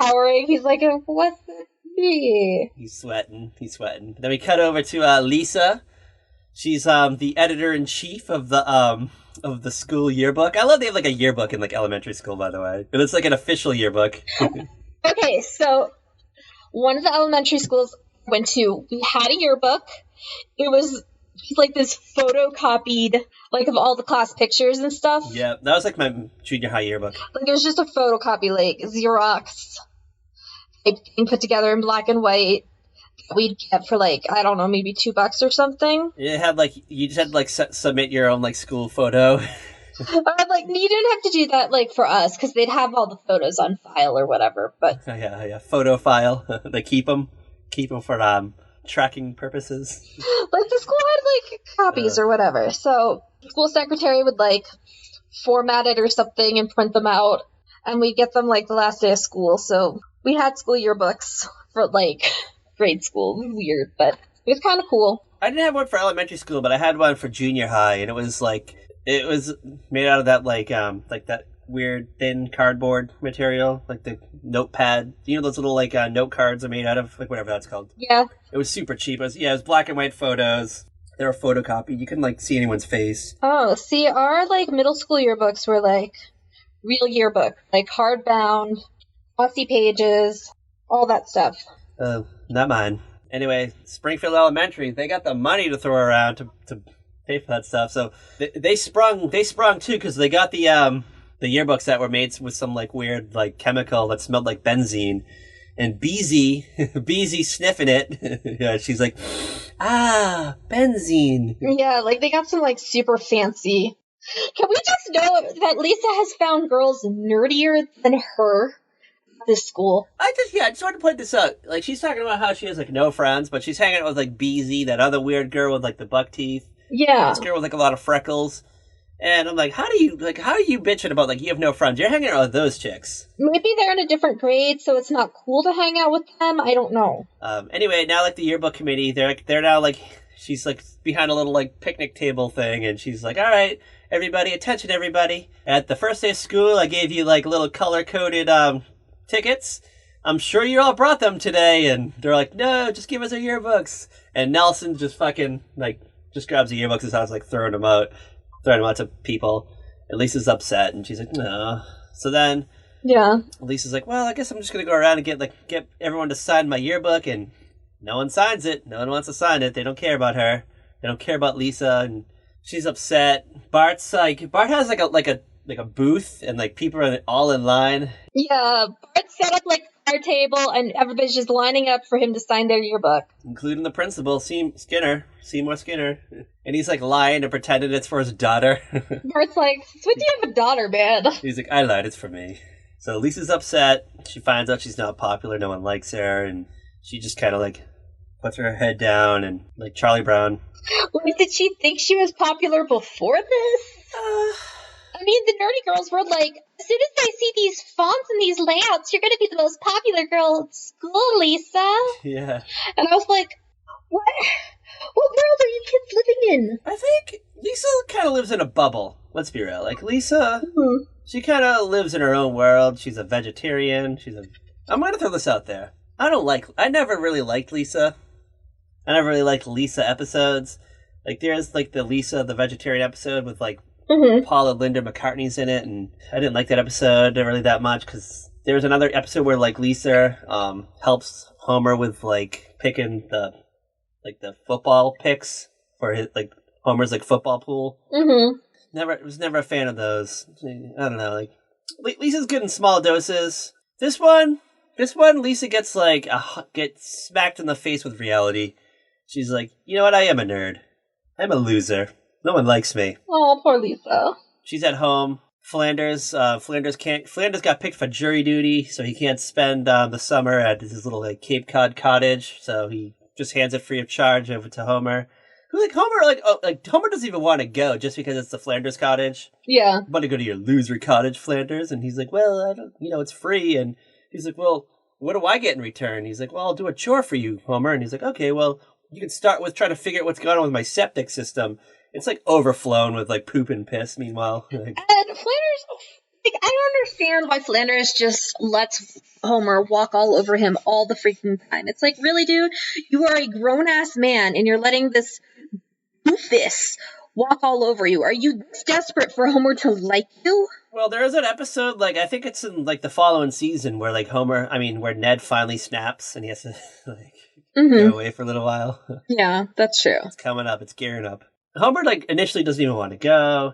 cowering. He's like, what's this? He's sweating. Then we cut over to Lisa. She's the editor-in-chief of the school yearbook. I love they have, like, a yearbook in, like, elementary school, by the way. And it's, like, an official yearbook. Okay, so one of the elementary schools I went to, we had a yearbook. It was... like this photocopied, like, of all the class pictures and stuff. Yeah, that was like my junior high yearbook. Like, it was just a photocopy, like, Xerox type thing put together in black and white that we'd get for, like, I don't know, maybe $2 or something. It had, like, you just had to, like, submit your own, like, school photo. Like, you didn't have to do that, like, for us, because they'd have all the photos on file or whatever, but... Yeah, photo file. They keep them for, tracking purposes. Like, the school had, like, copies or whatever. So, the school secretary would, like, format it or something and print them out. And we'd get them, like, the last day of school. So, we had school yearbooks for, like, grade school. It was weird, but it was kind of cool. I didn't have one for elementary school, but I had one for junior high. And it was made out of that, like that weird thin cardboard material, like the notepad. You know those little, like, note cards are made out of, like, whatever that's called. Yeah. It was super cheap. It was black and white photos. They were photocopied. You couldn't, like, see anyone's face. Oh, see, our, like, middle school yearbooks were, like, real yearbook. Like, hardbound, glossy pages, all that stuff. Not mine. Anyway, Springfield Elementary, they got the money to throw around to pay for that stuff. So they sprung too, because they got the the yearbooks that were made with some like weird like chemical that smelled like benzene. And Beezy sniffing it. Yeah, she's like, benzene. Yeah, like they got some like super fancy. Can we just know that Lisa has found girls nerdier than her at this school? I just wanted to point this out. Like, she's talking about how she has like no friends, but she's hanging out with like Beezy, that other weird girl with like the buck teeth. Yeah. This girl with like a lot of freckles. And I'm like, how are you bitching about like you have no friends? You're hanging out with those chicks. Maybe they're in a different grade, so it's not cool to hang out with them. I don't know. Anyway, now like the yearbook committee, they're now like, she's like behind a little like picnic table thing, and she's like, all right, everybody, attention, everybody. At the first day of school, I gave you like little color coded tickets. I'm sure you all brought them today, and they're like, no, just give us our yearbooks. And Nelson just fucking like just grabs the yearbooks and starts like throwing them out to people. And Lisa's upset, and she's like, no. So then, yeah, Lisa's like, well, I guess I'm just gonna go around and get everyone to sign my yearbook, and no one signs it. No one wants to sign it. They don't care about her. They don't care about Lisa, and she's upset. Bart has like a booth, and like people are all in line. Yeah, Bart set up like a card table, and everybody's just lining up for him to sign their yearbook, including the principal, Seymour Skinner. And he's like lying and pretending it's for his daughter. Bart's like, "Sweet, you have a daughter, man." He's like, I lied, it's for me. So Lisa's upset. She finds out she's not popular. No one likes her, and she just kind of like puts her head down, and like Charlie Brown. Wait, did she think she was popular before this? I mean, the nerdy girls were like, as soon as I see these fonts and these layouts, you're going to be the most popular girl at school, Lisa. Yeah. And I was like, what? What world are you kids living in? I think Lisa kind of lives in a bubble. Let's be real. Like, Lisa, she kind of lives in her own world. She's a vegetarian. I'm going to throw this out there. I never really liked Lisa. I never really liked Lisa episodes. Like, there's, like, the Lisa, the vegetarian episode with, like, Paul and Linda McCartney's in it, and I didn't like that episode really that much, because there was another episode where, like, Lisa helps Homer with, like, picking the football picks for his, like, Homer's, like, football pool. Was never a fan of those. I don't know, like, Lisa's good in small doses. This one, Lisa gets, like, gets smacked in the face with reality. She's like, you know what, I am a nerd. I'm a loser. No one likes me. Oh, poor Lisa. She's at home. Flanders got picked for jury duty, so he can't spend the summer at his little like Cape Cod cottage. So he just hands it free of charge over to Homer. Homer doesn't even want to go just because it's the Flanders cottage. Yeah. I want to go to your loser cottage, Flanders, and he's like, well, I don't, it's free, and he's like, well, what do I get in return? He's like, well, I'll do a chore for you, Homer, and he's like, okay, well, you can start with trying to figure out what's going on with my septic system. It's like overflown with like poop and piss. Meanwhile, and Flanders, like, I don't understand why Flanders just lets Homer walk all over him all the freaking time. It's like, really, dude, you are a grown ass man, and you're letting this doofus walk all over you. Are you desperate for Homer to like you? Well, there is an episode, like I think it's in like the following season where like where Ned finally snaps and he has to like go away for a little while. Yeah, that's true. It's coming up. It's gearing up. Homer, like, initially doesn't even want to go,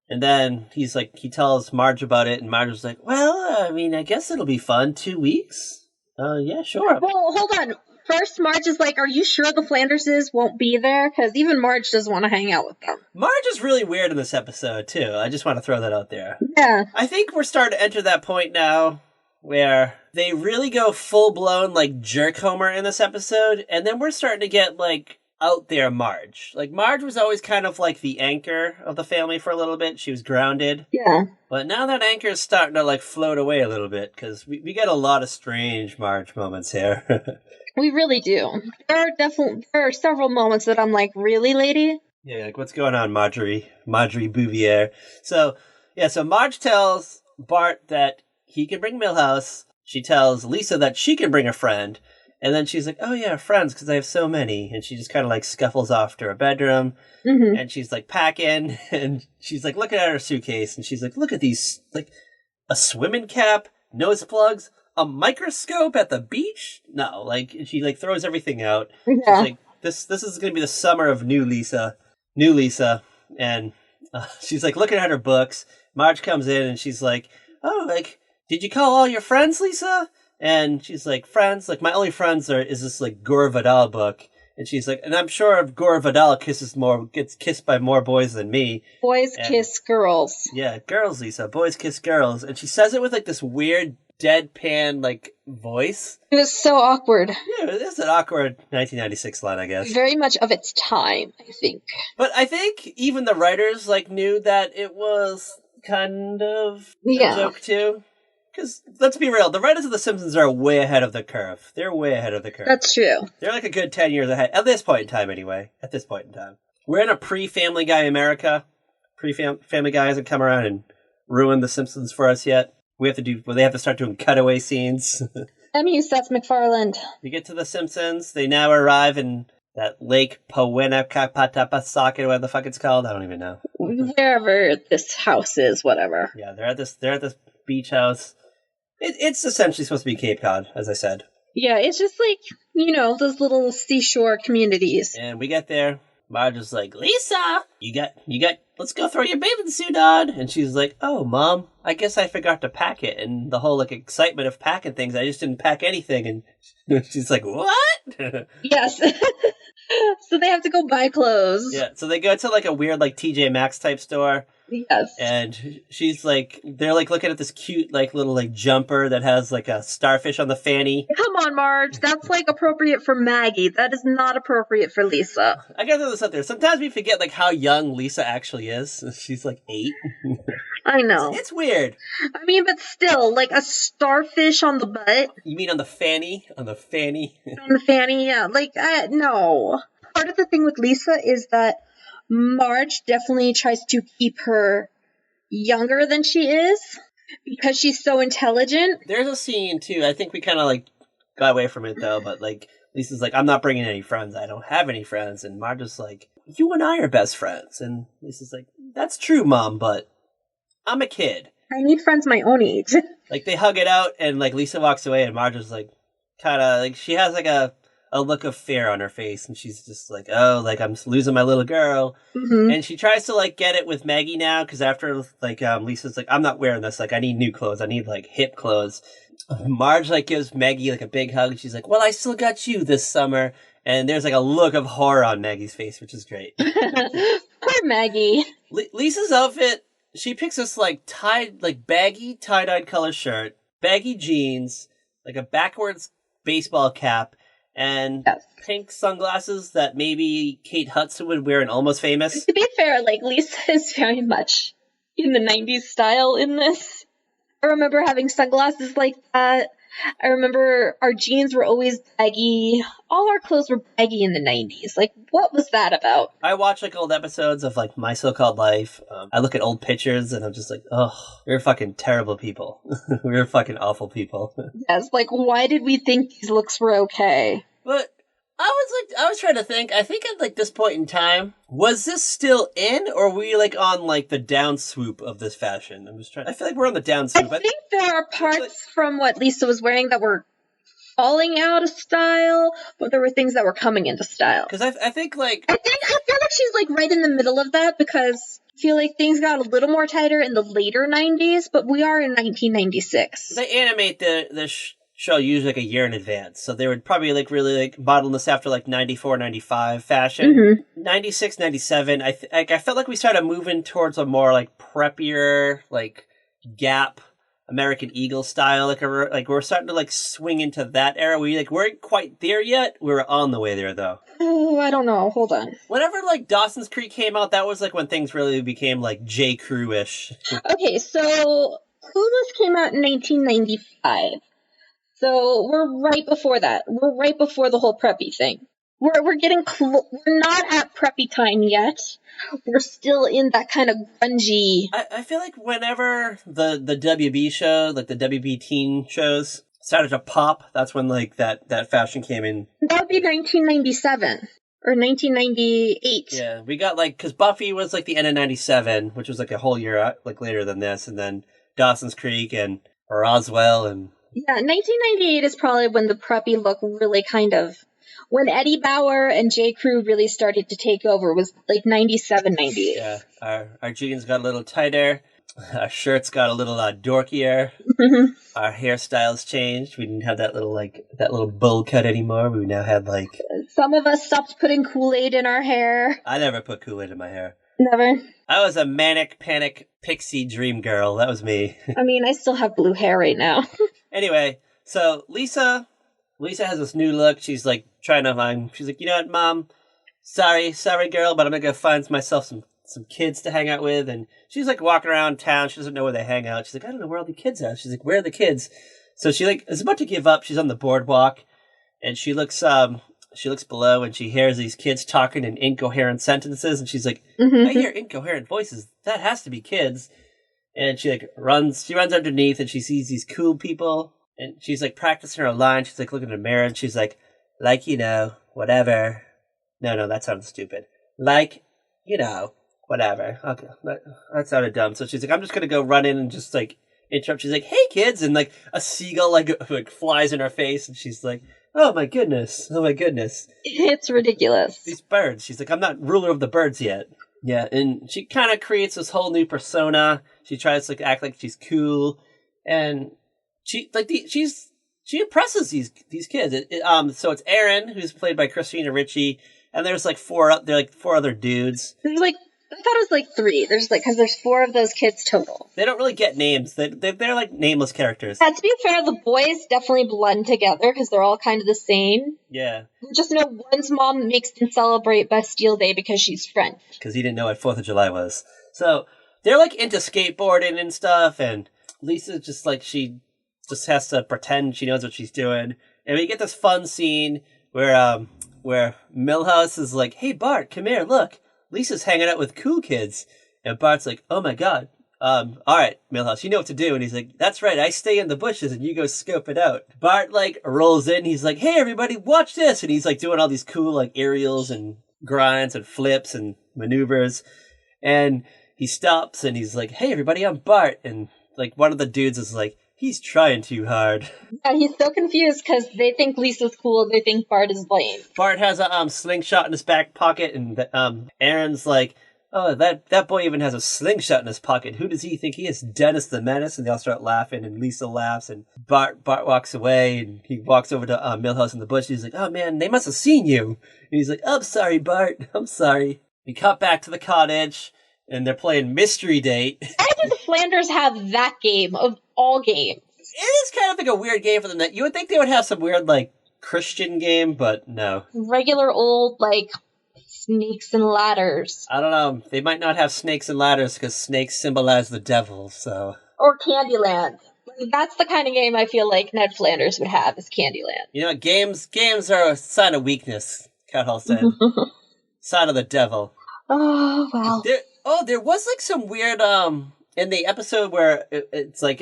and then he tells Marge about it, and Marge was like, well, I mean, I guess it'll be fun. 2 weeks? Yeah, sure. Well, hold on. First, Marge is like, are you sure the Flanderses won't be there? Because even Marge doesn't want to hang out with them. Marge is really weird in this episode, too. I just want to throw that out there. Yeah. I think we're starting to enter that point now where they really go full-blown, like, jerk Homer in this episode, and then we're starting to get, like, out there Marge. Like, Marge was always kind of like the anchor of the family for a little bit. She was grounded. Yeah. But now that anchor is starting to, like, float away a little bit, because we get a lot of strange Marge moments here. We really do. There are several moments that I'm like, really, lady? Yeah, like, what's going on, Marjorie Bouvier? So Marge tells Bart that he can bring Milhouse. She tells Lisa that she can bring a friend. And then she's like, oh yeah, friends, because I have so many. And she just kind of like scuffles off to her bedroom. And she's like packing. And she's like looking at her suitcase. And she's like, look at these, like a swimming cap, nose plugs, a microscope at the beach. No, like she like throws everything out. Yeah. She's like, this is going to be the summer of new Lisa. And she's like looking at her books. Marge comes in and she's like, oh, like, did you call all your friends, Lisa? And she's like, friends? Like, my only friends is this, like, Gore Vidal book. And she's like, and I'm sure Gore Vidal gets kissed by more boys than me. Boys kiss girls. Yeah, girls, Lisa. Boys kiss girls. And she says it with, like, this weird deadpan, like, voice. It was so awkward. Yeah, it is an awkward 1996 line, I guess. Very much of its time, I think. But I think even the writers, like, knew that it was kind of a joke, too. Because, let's be real, the writers of The Simpsons are way ahead of the curve. They're way ahead of the curve. That's true. They're like a good 10 years ahead. At this point in time, anyway. At this point in time. We're in a pre-Family Guy America. Pre-Family Guy hasn't come around and ruined The Simpsons for us yet. They have to start doing cutaway scenes. You, Seth MacFarlane. We get to The Simpsons. They now arrive in that Lake Powinnacock, whatever the fuck it's called. I don't even know. Wherever this house is, whatever. Yeah, they're at this beach house. It's essentially supposed to be Cape Cod, as I said. Yeah, it's just like, those little seashore communities. And we get there. Marge is like, Lisa, you got, let's go throw your bathing suit on. And she's like, oh, Mom, I guess I forgot to pack it. And the whole, like, excitement of packing things, I just didn't pack anything. And she's like, what? Yes. So they have to go buy clothes. Yeah, so they go to, like, a weird, like, TJ Maxx type store. Yes. And she's like, they're like looking at this cute, like, little, like, jumper that has, like, a starfish on the fanny. Come on, Marge. That's, like, appropriate for Maggie. That is not appropriate for Lisa. I gotta throw this out there. Sometimes we forget, like, how young Lisa actually is. She's, like, 8. I know. It's weird. I mean, but still, like, a starfish on the butt. You mean on the fanny? On the fanny? On the fanny, yeah. Like, no. Part of the thing with Lisa is that Marge definitely tries to keep her younger than she is because she's so intelligent. There's a scene, too. I think we kind of, like, got away from it, though. But, like, Lisa's like, I'm not bringing any friends. I don't have any friends. And Marge is like, you and I are best friends. And Lisa's like, that's true, Mom, but I'm a kid. I need friends my own age. Like, they hug it out, and, like, Lisa walks away, and Marge is, like, kind of, like, she has, like, a look of fear on her face, and she's just like, oh, like, I'm losing my little girl. Mm-hmm. And she tries to, like, get it with Maggie now, because after, like, Lisa's like, I'm not wearing this, like, I need new clothes, I need, like, hip clothes. Marge, like, gives Maggie, like, a big hug, and she's like, well, I still got you this summer. And there's, like, a look of horror on Maggie's face, which is great. Poor Maggie. Lisa's outfit, she picks this, like, baggy tie-dyed color shirt, baggy jeans, like, a backwards baseball cap, and pink sunglasses that maybe Kate Hudson would wear in Almost Famous. To be fair, like, Lisa is very much in the 90s style in this. I remember having sunglasses like that. I remember our jeans were always baggy. All our clothes were baggy in the 90s. Like, what was that about? I watch, like, old episodes of, like, My So-Called Life. I look at old pictures, and I'm just like, oh, we're fucking terrible people. We're fucking awful people. Yes, like, why did we think these looks were okay? But I was trying to think, I think at, like, this point in time, was this still in, or were we, like, on, like, the down swoop of this fashion? I feel like we're on the down swoop. I think there are parts from what Lisa was wearing that were falling out of style, but there were things that were coming into style. Because I feel like she's, like, right in the middle of that, because I feel like things got a little more tighter in the later 90s, but we are in 1996. They animate the show usually like a year in advance, so they would probably like really like model this after like 94, 95 fashion. Mm-hmm. 96, 97, I felt like we started moving towards a more like preppier, like Gap, American Eagle style, like we're starting to like swing into that era. We like weren't quite there yet. We were on the way there though. Oh, I don't know. Hold on. Whenever like Dawson's Creek came out, that was like when things really became like J. Crew-ish. Okay, so Clueless came out in 1995. So we're right before that. We're right before the whole preppy thing. We're getting we're not at preppy time yet. We're still in that kind of grungy. I feel like whenever the WB show, like the WB teen shows, started to pop, that's when like that fashion came in. That would be 1997 or 1998. Yeah, we got like, because Buffy was like the end of 97, which was like a whole year like later than this, and then Dawson's Creek and Roswell and... Yeah, 1998 is probably when the preppy look really kind of... When Eddie Bauer and J. Crew really started to take over was like 97, 98. Yeah, our jeans got a little tighter. our shirts got a little dorkier. Our hairstyles changed. We didn't have that little bowl cut anymore. We now had like... Some of us stopped putting Kool-Aid in our hair. I never put Kool-Aid in my hair. Never. I was a manic, panic, pixie dream girl. That was me. I mean, I still have blue hair right now. Anyway, so Lisa has this new look. She's like trying to find... She's like, you know what, Mom? Sorry, girl, but I'm going to go find myself some kids to hang out with. And she's like walking around town. She doesn't know where they hang out. She's like, I don't know where all the kids are. She's like, where are the kids? So she like is about to give up. She's on the boardwalk, and she looks below, and she hears these kids talking in incoherent sentences. And she's like, I hear incoherent voices. That has to be kids. And she runs underneath, and she sees these cool people. And she's like practicing her line. She's like looking in the mirror, and she's like, whatever. No, that sounds stupid. Whatever. Okay, that sounded dumb. So she's like, I'm just gonna go run in and just like interrupt. She's like, hey kids, and like a seagull like flies in her face, and she's like, oh my goodness. It's ridiculous. These birds. She's like, I'm not ruler of the birds yet. Yeah, and she kind of creates this whole new persona. She tries to like act like she's cool, and she impresses these kids. So it's Aaron, who's played by Christina Ricci, and there's like four other dudes. There's like, I thought it was like 3. Because there's 4 of those kids total. They don't really get names. They're like nameless characters. To be fair, the boys definitely blend together because they're all kind of the same. Yeah. Just know one's mom makes them celebrate Bastille Day because she's French. Because he didn't know what 4th of July was. So they're like into skateboarding and stuff, and Lisa just like, she just has to pretend she knows what she's doing. And we get this fun scene where Milhouse is like, hey Bart, come here, look. Lisa's hanging out with cool kids. And Bart's like, oh my god. All right, Milhouse, you know what to do. And he's like, that's right, I stay in the bushes and you go scope it out. Bart like rolls in, he's like, hey everybody, watch this. And he's like doing all these cool like aerials and grinds and flips and maneuvers. And he stops and he's like, hey everybody, I'm Bart. And like one of the dudes is like, he's trying too hard. Yeah, he's so confused because they think Lisa's cool. They think Bart is lame. Bart has a slingshot in his back pocket, and Aaron's like, oh, that boy even has a slingshot in his pocket. Who does he think he is? Dennis the Menace? And they all start laughing, and Lisa laughs, and Bart walks away, and he walks over to Milhouse in the bush. He's like, oh man, they must have seen you. And he's like, I'm sorry, Bart. I'm sorry. We cut back to the cottage, and they're playing Mystery Date. Why does Flanders have that game of all games? It is kind of like a weird game for them. That you would think they would have some weird, like, Christian game, but no. Regular old, like, snakes and ladders. I don't know. They might not have snakes and ladders because snakes symbolize the devil, so... Or Candyland. That's the kind of game I feel like Ned Flanders would have, is Candyland. You know, games are a sign of weakness, Cat Hall said. Sign of the devil. Oh, wow. There was, like, some weird, in the episode where it's like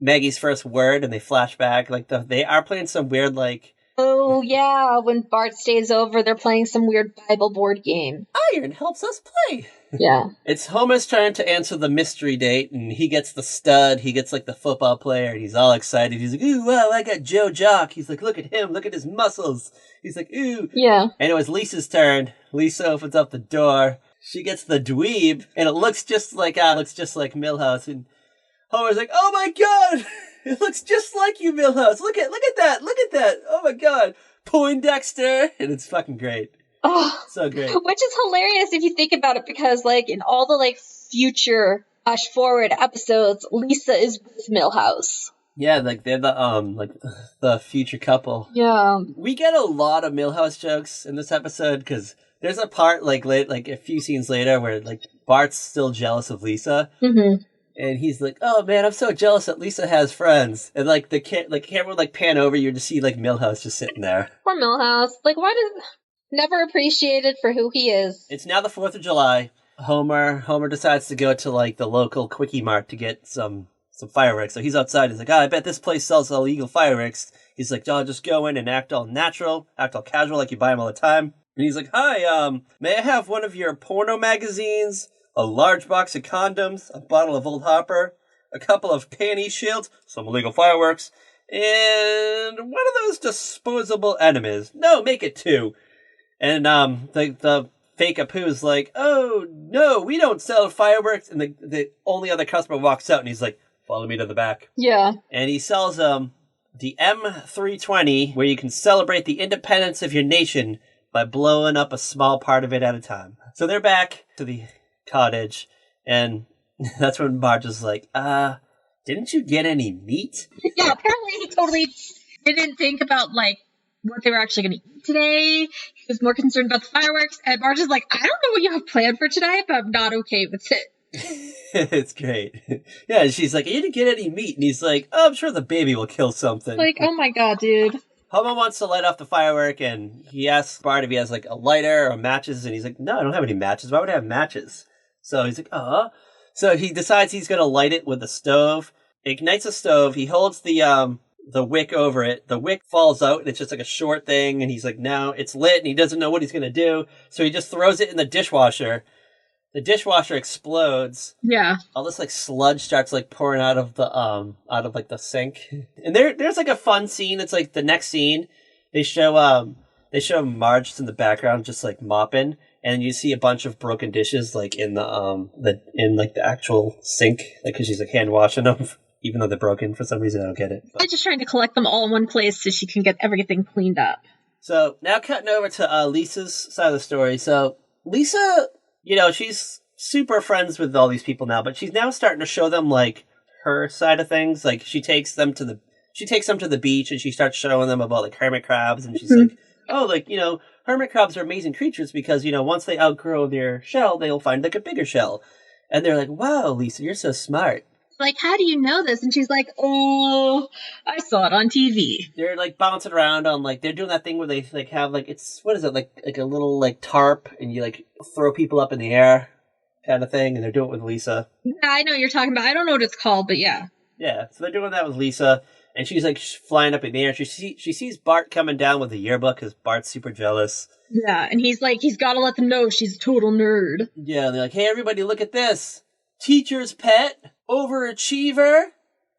Maggie's first word and they flash back, like they are playing some weird like... Oh yeah, when Bart stays over, they're playing some weird Bible board game. Iron helps us play. Yeah. It's Homer's turn to answer the mystery date, and he gets the stud, he gets like the football player, and he's all excited. He's like, ooh, wow, I got Joe Jock. He's like, look at him, look at his muscles. He's like, ooh. Yeah. And it was Lisa's turn. Lisa opens up the door. She gets the dweeb, and it looks just like Milhouse. And Homer's like, "Oh my god, it looks just like you, Milhouse. Look at that. Oh my god, Poindexter!" And it's fucking great. Oh, so great. Which is hilarious if you think about it, because like in all the like future forward episodes, Lisa is with Milhouse. Yeah, like they're the future couple. Yeah, we get a lot of Milhouse jokes in this episode because. There's a part, like a few scenes later where, like, Bart's still jealous of Lisa. Mm-hmm. And he's like, oh, man, I'm so jealous that Lisa has friends. And, like, the camera would, like, pan over you to see, like, Milhouse just sitting there. Poor Milhouse. Like, why does... Never appreciated for who he is. It's now the 4th of July. Homer decides to go to, like, the local Quickie Mart to get some fireworks. So he's outside. He's like, I bet this place sells illegal fireworks. He's like, oh, just go in and act all natural, act all casual like you buy them all the time. And he's like, hi, may I have one of your porno magazines, a large box of condoms, a bottle of Old Hopper, a couple of panty shields, some illegal fireworks, and one of those disposable enemas. No, make it 2. And the fake Apu's like, "Oh no, we don't sell fireworks." And the only other customer walks out, and he's like, "Follow me to the back." Yeah. And he sells the M320, where you can celebrate the independence of your nation by blowing up a small part of it at a time. So they're back to the cottage, and that's when Marge is like, didn't you get any meat? Yeah, apparently he totally didn't think about, like, what they were actually going to eat today. He was more concerned about the fireworks. And Marge is like, I don't know what you have planned for today, but I'm not okay with it. It's great. Yeah, and she's like, you didn't get any meat. And he's like, oh, I'm sure the baby will kill something. Like, oh my god, dude. Homer wants to light off the firework, and he asks Bart if he has, like, a lighter or matches, and he's like, no, I don't have any matches. Why would I have matches? So he's like, So he decides he's going to light it with a stove. Ignites a stove. He holds the wick over it. The wick falls out, and it's just like a short thing, and he's like, no, it's lit, and he doesn't know what he's going to do. So he just throws it in the dishwasher. The dishwasher explodes. Yeah. All this like sludge starts like pouring out of the sink. And there's like a fun scene. It's like the next scene. They show Marge just in the background just like mopping, and you see a bunch of broken dishes like in the actual sink, like because she's like hand washing them, even though they're broken for some reason. I don't get it. I'm just trying to collect them all in one place so she can get everything cleaned up. So now cutting over to Lisa's side of the story. So Lisa, she's super friends with all these people now, but she's now starting to show them like her side of things. Like she takes them to the beach, and she starts showing them about like hermit crabs, and she's like, oh, like, hermit crabs are amazing creatures because, once they outgrow their shell, they'll find like a bigger shell. And they're like, wow, Lisa, you're so smart. Like, how do you know this? And she's like, oh, I saw it on TV. They're like bouncing around on like, they're doing that thing where they like have like, what is it, like a little like tarp, and you like throw people up in the air kind of thing, and they're doing it with Lisa. Yeah, I know what you're talking about. I don't know what it's called, but yeah. Yeah, so they're doing that with Lisa, and she's like flying up in the air. She sees Bart coming down with the yearbook because Bart's super jealous. Yeah, and he's like, he's got to let them know she's a total nerd. Yeah, and they're like, hey, everybody, look at this. Teacher's pet, overachiever,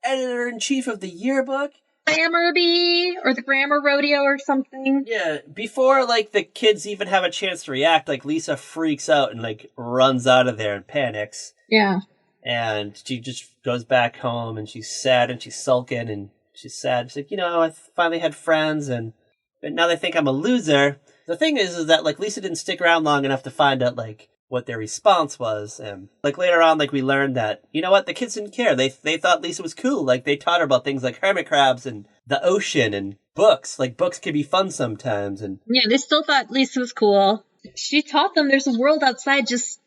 editor-in-chief of the yearbook. Grammar bee, or the grammar rodeo or something. Yeah, before, like, the kids even have a chance to react, like, Lisa freaks out and, like, runs out of there and panics. Yeah. And she just goes back home, and she's sad, and she's sulking, and she's sad. She's like, I finally had friends, but now they think I'm a loser. The thing is that, like, Lisa didn't stick around long enough to find out, like, what their response was. And like later on, like we learned that, the kids didn't care. They thought Lisa was cool. Like they taught her about things like hermit crabs and the ocean and books. Like books can be fun sometimes. And yeah, they still thought Lisa was cool. She taught them there's a world outside just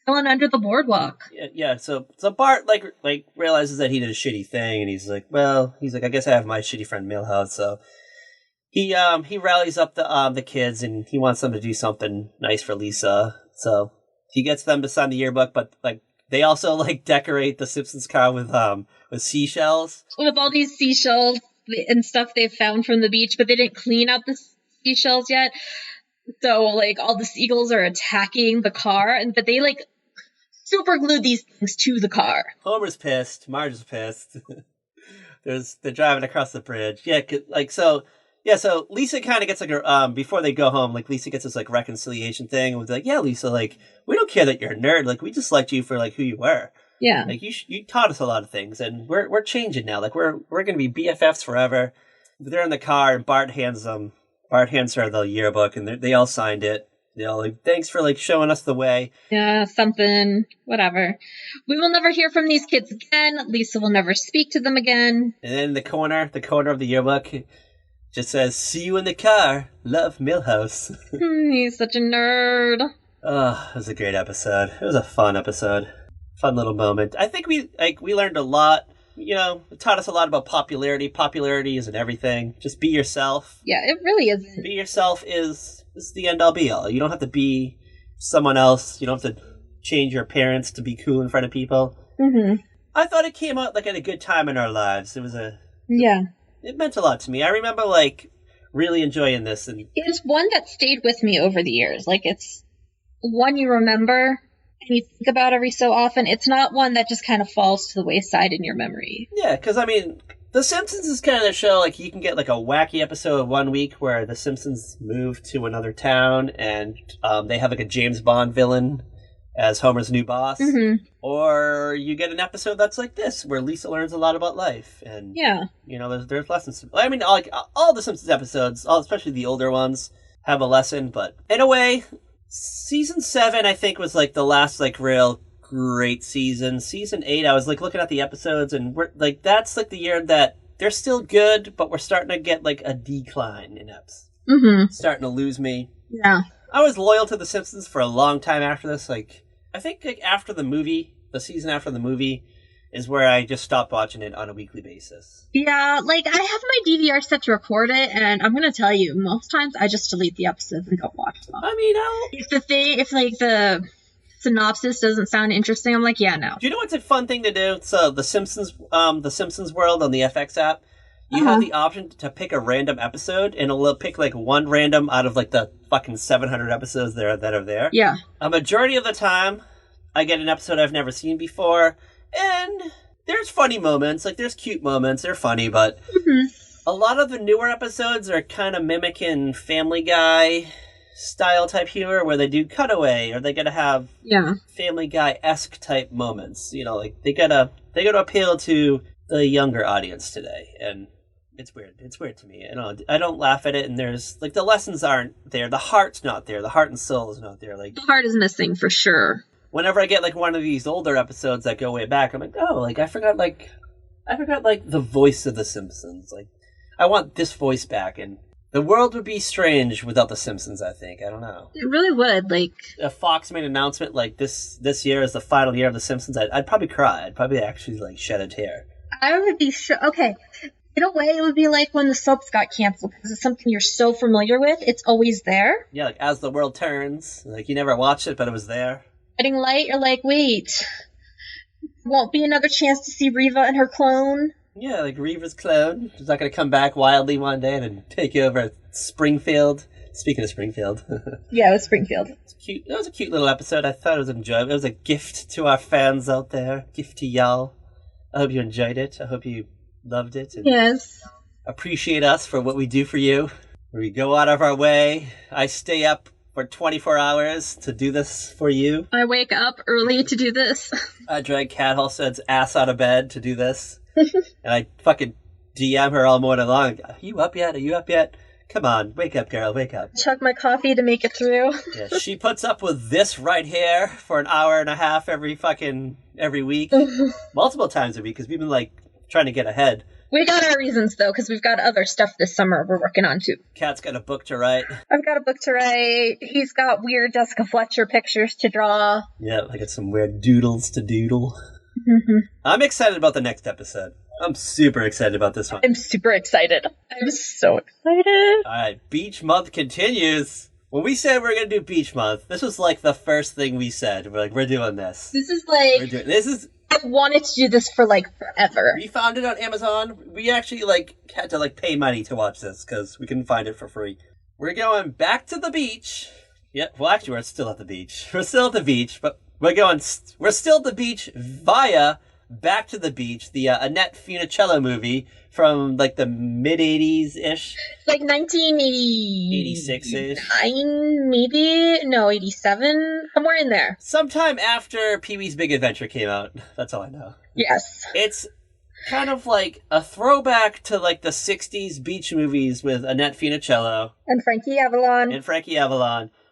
chilling under the boardwalk. Yeah. So Bart like realizes that he did a shitty thing, and he's like, I guess I have my shitty friend Milhouse. So he rallies up the kids, and he wants them to do something nice for Lisa. So he gets them to sign the yearbook, but like they also like decorate the Simpsons car with seashells. With all these seashells and stuff they've found from the beach, but they didn't clean out the seashells yet. So like all the seagulls are attacking the car, but they like super glued these things to the car. Homer's pissed. Marge is pissed. They're driving across the bridge. Yeah, so Lisa kind of gets like before they go home, like Lisa gets this like reconciliation thing, and was like, yeah, Lisa, like we don't care that you're a nerd, like we just liked you for like who you were. Yeah, like you taught us a lot of things, and we're changing now. Like we're gonna be BFFs forever. They're in the car, and Bart hands her the yearbook, and they all signed it. They all like, thanks for like showing us the way. Yeah, something, whatever. We will never hear from these kids again. Lisa will never speak to them again. And then the corner of the yearbook just says, see you in the car. Love, Milhouse. He's such a nerd. Oh, it was a great episode. It was a fun episode. Fun little moment. I think we learned a lot. It taught us a lot about popularity. Popularity isn't everything. Just be yourself. Yeah, it really isn't. Be yourself is the end all be all. You don't have to be someone else. You don't have to change your appearance to be cool in front of people. Mm-hmm. I thought it came out like at a good time in our lives. Yeah. It meant a lot to me. I remember like really enjoying this, and it's one that stayed with me over the years. Like it's one you remember and you think about every so often. It's not one that just kind of falls to the wayside in your memory. Yeah, because I mean, The Simpsons is kind of the show, like, you can get, like, a wacky episode 1 week where the Simpsons move to another town and they have, like, a James Bond villain as Homer's new boss. Mm-hmm. Or you get an episode that's like this, where Lisa learns a lot about life. And, you know, there's lessons. I mean, like, all the Simpsons episodes, especially the older ones, have a lesson. But in a way, season 7, I think, was, like, the last, like, real great season. Season 8, I was like looking at the episodes, and we're like, that's like the year that they're still good, but we're starting to get like a decline in eps. Mm-hmm. Starting to lose me. Yeah. I was loyal to The Simpsons for a long time after this. Like, I think like after the movie, the season after the movie, is where I just stopped watching it on a weekly basis. Yeah, like, I have my DVR set to record it, and I'm gonna tell you, most times I just delete the episodes and don't watch them. I mean, if the synopsis doesn't sound interesting, I'm like, yeah, no. Do you know what's a fun thing to do? So the Simpsons World on the FX app, you have the option to pick a random episode, and it'll pick like one random out of like the fucking 700 episodes that are there. Yeah. A majority of the time, I get an episode I've never seen before, and there's funny moments, like there's cute moments, they're funny, but a lot of the newer episodes are kind of mimicking Family Guy style type humor, where they do cutaway, or they gotta have Family Guy-esque type moments. You know, like they gotta appeal to the younger audience today, and it's weird. It's weird to me. I don't laugh at it, and there's like the lessons aren't there. The heart's not there. The heart and soul is not there. Like, the heart is missing for sure. Whenever I get like one of these older episodes that go way back, I'm like, oh, like I forgot like the voice of the Simpsons. Like, I want this voice back, and the world would be strange without The Simpsons, I think. I don't know. It really would. Like, if Fox made an announcement like this year is the final year of The Simpsons, I'd probably cry. I'd probably actually like shed a tear. I would be okay. In a way, it would be like when the soaps got canceled, because it's something you're so familiar with. It's always there. Yeah, like As the World Turns. Like, you never watched it, but it was there. Getting light, you're like, wait, won't be another chance to see Reva and her clone. Yeah, like Reva's clone. She's not going to come back wildly one day and take over Springfield. Speaking of Springfield. Yeah, it was Springfield. It's cute. It was a cute little episode. I thought it was enjoyable. It was a gift to our fans out there. Gift to y'all. I hope you enjoyed it. I hope you loved it. And yes. Appreciate us for what we do for you. We go out of our way. I stay up for 24 hours to do this for you. I wake up early to do this. I drag Cat Halstead's ass out of bed to do this. And I fucking DM her all morning long. Are you up yet? Are you up yet? Come on, wake up, girl, wake up. Chug my coffee to make it through. Yeah, she puts up with this right here for an hour and a half every week. Multiple times a week, because we've been, like, trying to get ahead. We got our reasons, though, because we've got other stuff this summer we're working on, too. Kat's got a book to write. I've got a book to write. He's got weird Jessica Fletcher pictures to draw. Yeah, I got some weird doodles to doodle. Mm-hmm. I'm excited about the next episode. I'm super excited about this one. I'm super excited. I'm so excited. Alright, Beach Month continues. When we said we were going to do Beach Month, this was like the first thing we said. We're like, we're doing this. This is like... I've wanted to do this for, like, forever. We found it on Amazon. We actually, like, had to, like, pay money to watch this, because we couldn't find it for free. We're going back to the beach. Yeah, well, actually, we're still at the beach. We're still at the beach, but we're still at the beach via Back to the Beach, the Annette Funicello movie from, like, the mid-80s-ish. Like 1986-ish? 9, maybe? No, 87? Somewhere in there. Sometime after Pee-wee's Big Adventure came out. That's all I know. Yes. It's kind of like a throwback to, like, the 60s beach movies with Annette Funicello. And Frankie Avalon.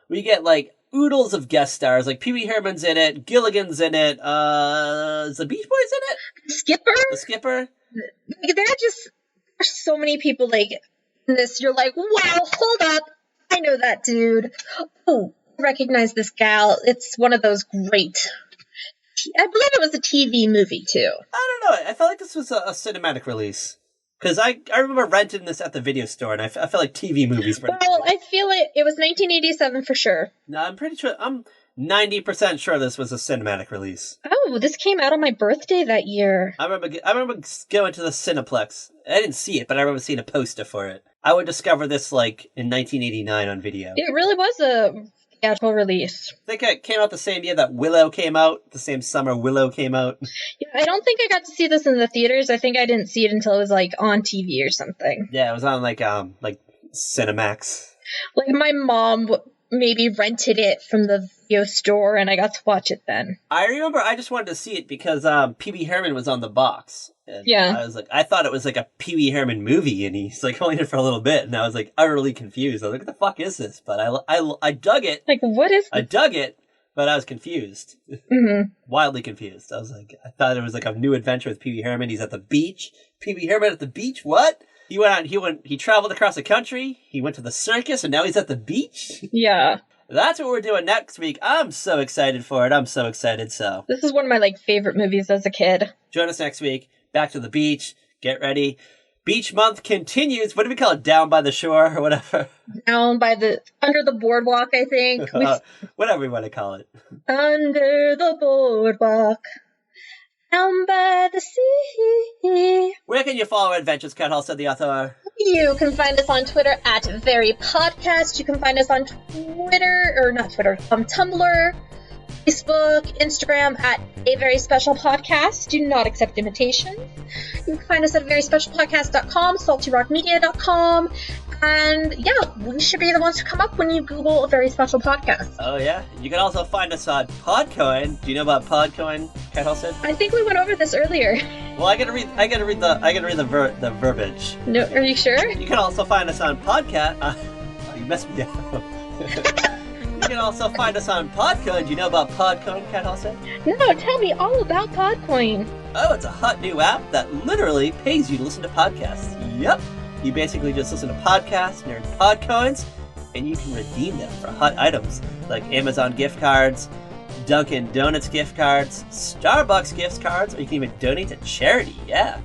We get, like, oodles of guest stars. Like, Pee Wee Herman's in it, Gilligan's in it, is the Beach Boys in it? The Skipper? Like, there's so many people, like, in this, you're like, wow, hold up, I know that dude. Oh, I recognize this gal. It's one of those great... I believe it was a TV movie, too. I don't know. I felt like this was a cinematic release. Because I remember renting this at the video store, and I felt like TV movies were... Well, I feel it was 1987 for sure. No, I'm pretty sure... I'm 90% sure this was a cinematic release. Oh, this came out on my birthday that year. I remember going to the Cineplex. I didn't see it, but I remember seeing a poster for it. I would discover this, like, in 1989 on video. It really was a theatrical release. I think it came out the same year that Willow came out. The same summer Willow came out. Yeah, I don't think I got to see this in the theaters. I think I didn't see it until it was like on TV or something. Yeah, it was on like Cinemax. Like my mom maybe rented it from the video store, and I got to watch it then. I remember I just wanted to see it because Pee Wee Herman was on the box. And Yeah. I thought it was like a Pee Wee Herman movie, and he's like only in it for a little bit, and I was like utterly confused. I was like, what the fuck is this? But I dug it. Like, what is this? I dug it, but I was confused. Mm-hmm. Wildly confused. I thought it was like a new adventure with Pee Wee Herman. He's at the beach. Pee Wee Herman at the beach? What? He traveled across the country, he went to the circus, and now he's at the beach? Yeah. That's what we're doing next week. I'm so excited for it. I'm so excited, so. This is one of my, like, favorite movies as a kid. Join us next week. Back to the beach. Get ready. Beach month continues. What do we call it? Down by the shore or whatever? Under the boardwalk, I think. Whatever we want to call it. Under the boardwalk. Down by the sea. Where can you follow our adventures, Cat Hall, said the author? You can find us on Twitter at VeryPodcast. You can find us on Tumblr, Facebook, Instagram at A Very Special Podcast. Do not accept invitations. You can find us at veryspecialpodcast.com, saltyrockmedia.com, and yeah, we should be the ones to come up when you Google A Very Special Podcast. Oh yeah, you can also find us on Podcoin. Do you know about Podcoin, Cat Hall said? I think we went over this earlier. Well, I gotta read the verbiage. No, are you sure? You can also find us on podcast. You messed me up. You can also find us on Podcoin. Do you know about Podcoin, Cat Hall said? No, tell me all about Podcoin. Oh, it's a hot new app that literally pays you to listen to podcasts. Yep. You basically just listen to podcasts and earn Podcoins, and you can redeem them for hot items like Amazon gift cards, Dunkin' Donuts gift cards, Starbucks gift cards, or you can even donate to charity. Yeah.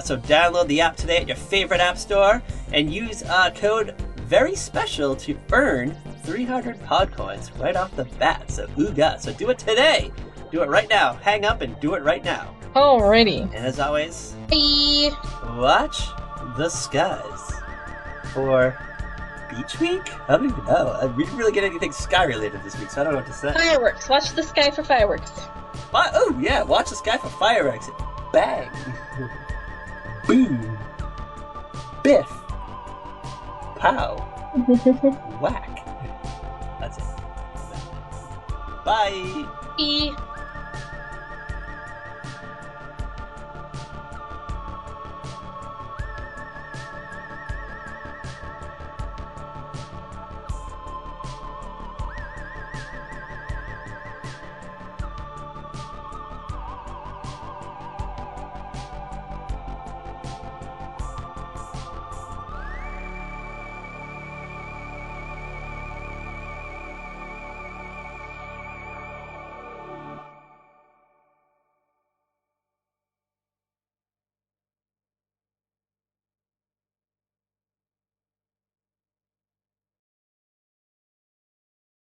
So download the app today at your favorite app store and use code VERYSPECIAL to earn 300 Podcoins right off the bat. So ooga. So do it today. Do it right now. Hang up and do it right now. Alrighty. And as always, Bye. watch the skies for Beach Week? I don't even know. We didn't really get anything sky related this week, so I don't know what to say. Fireworks. Watch the sky for fireworks. Oh yeah, watch the sky for fireworks. Bang. Boom. Biff. Pow. Whack. That's it. Bye. Bye.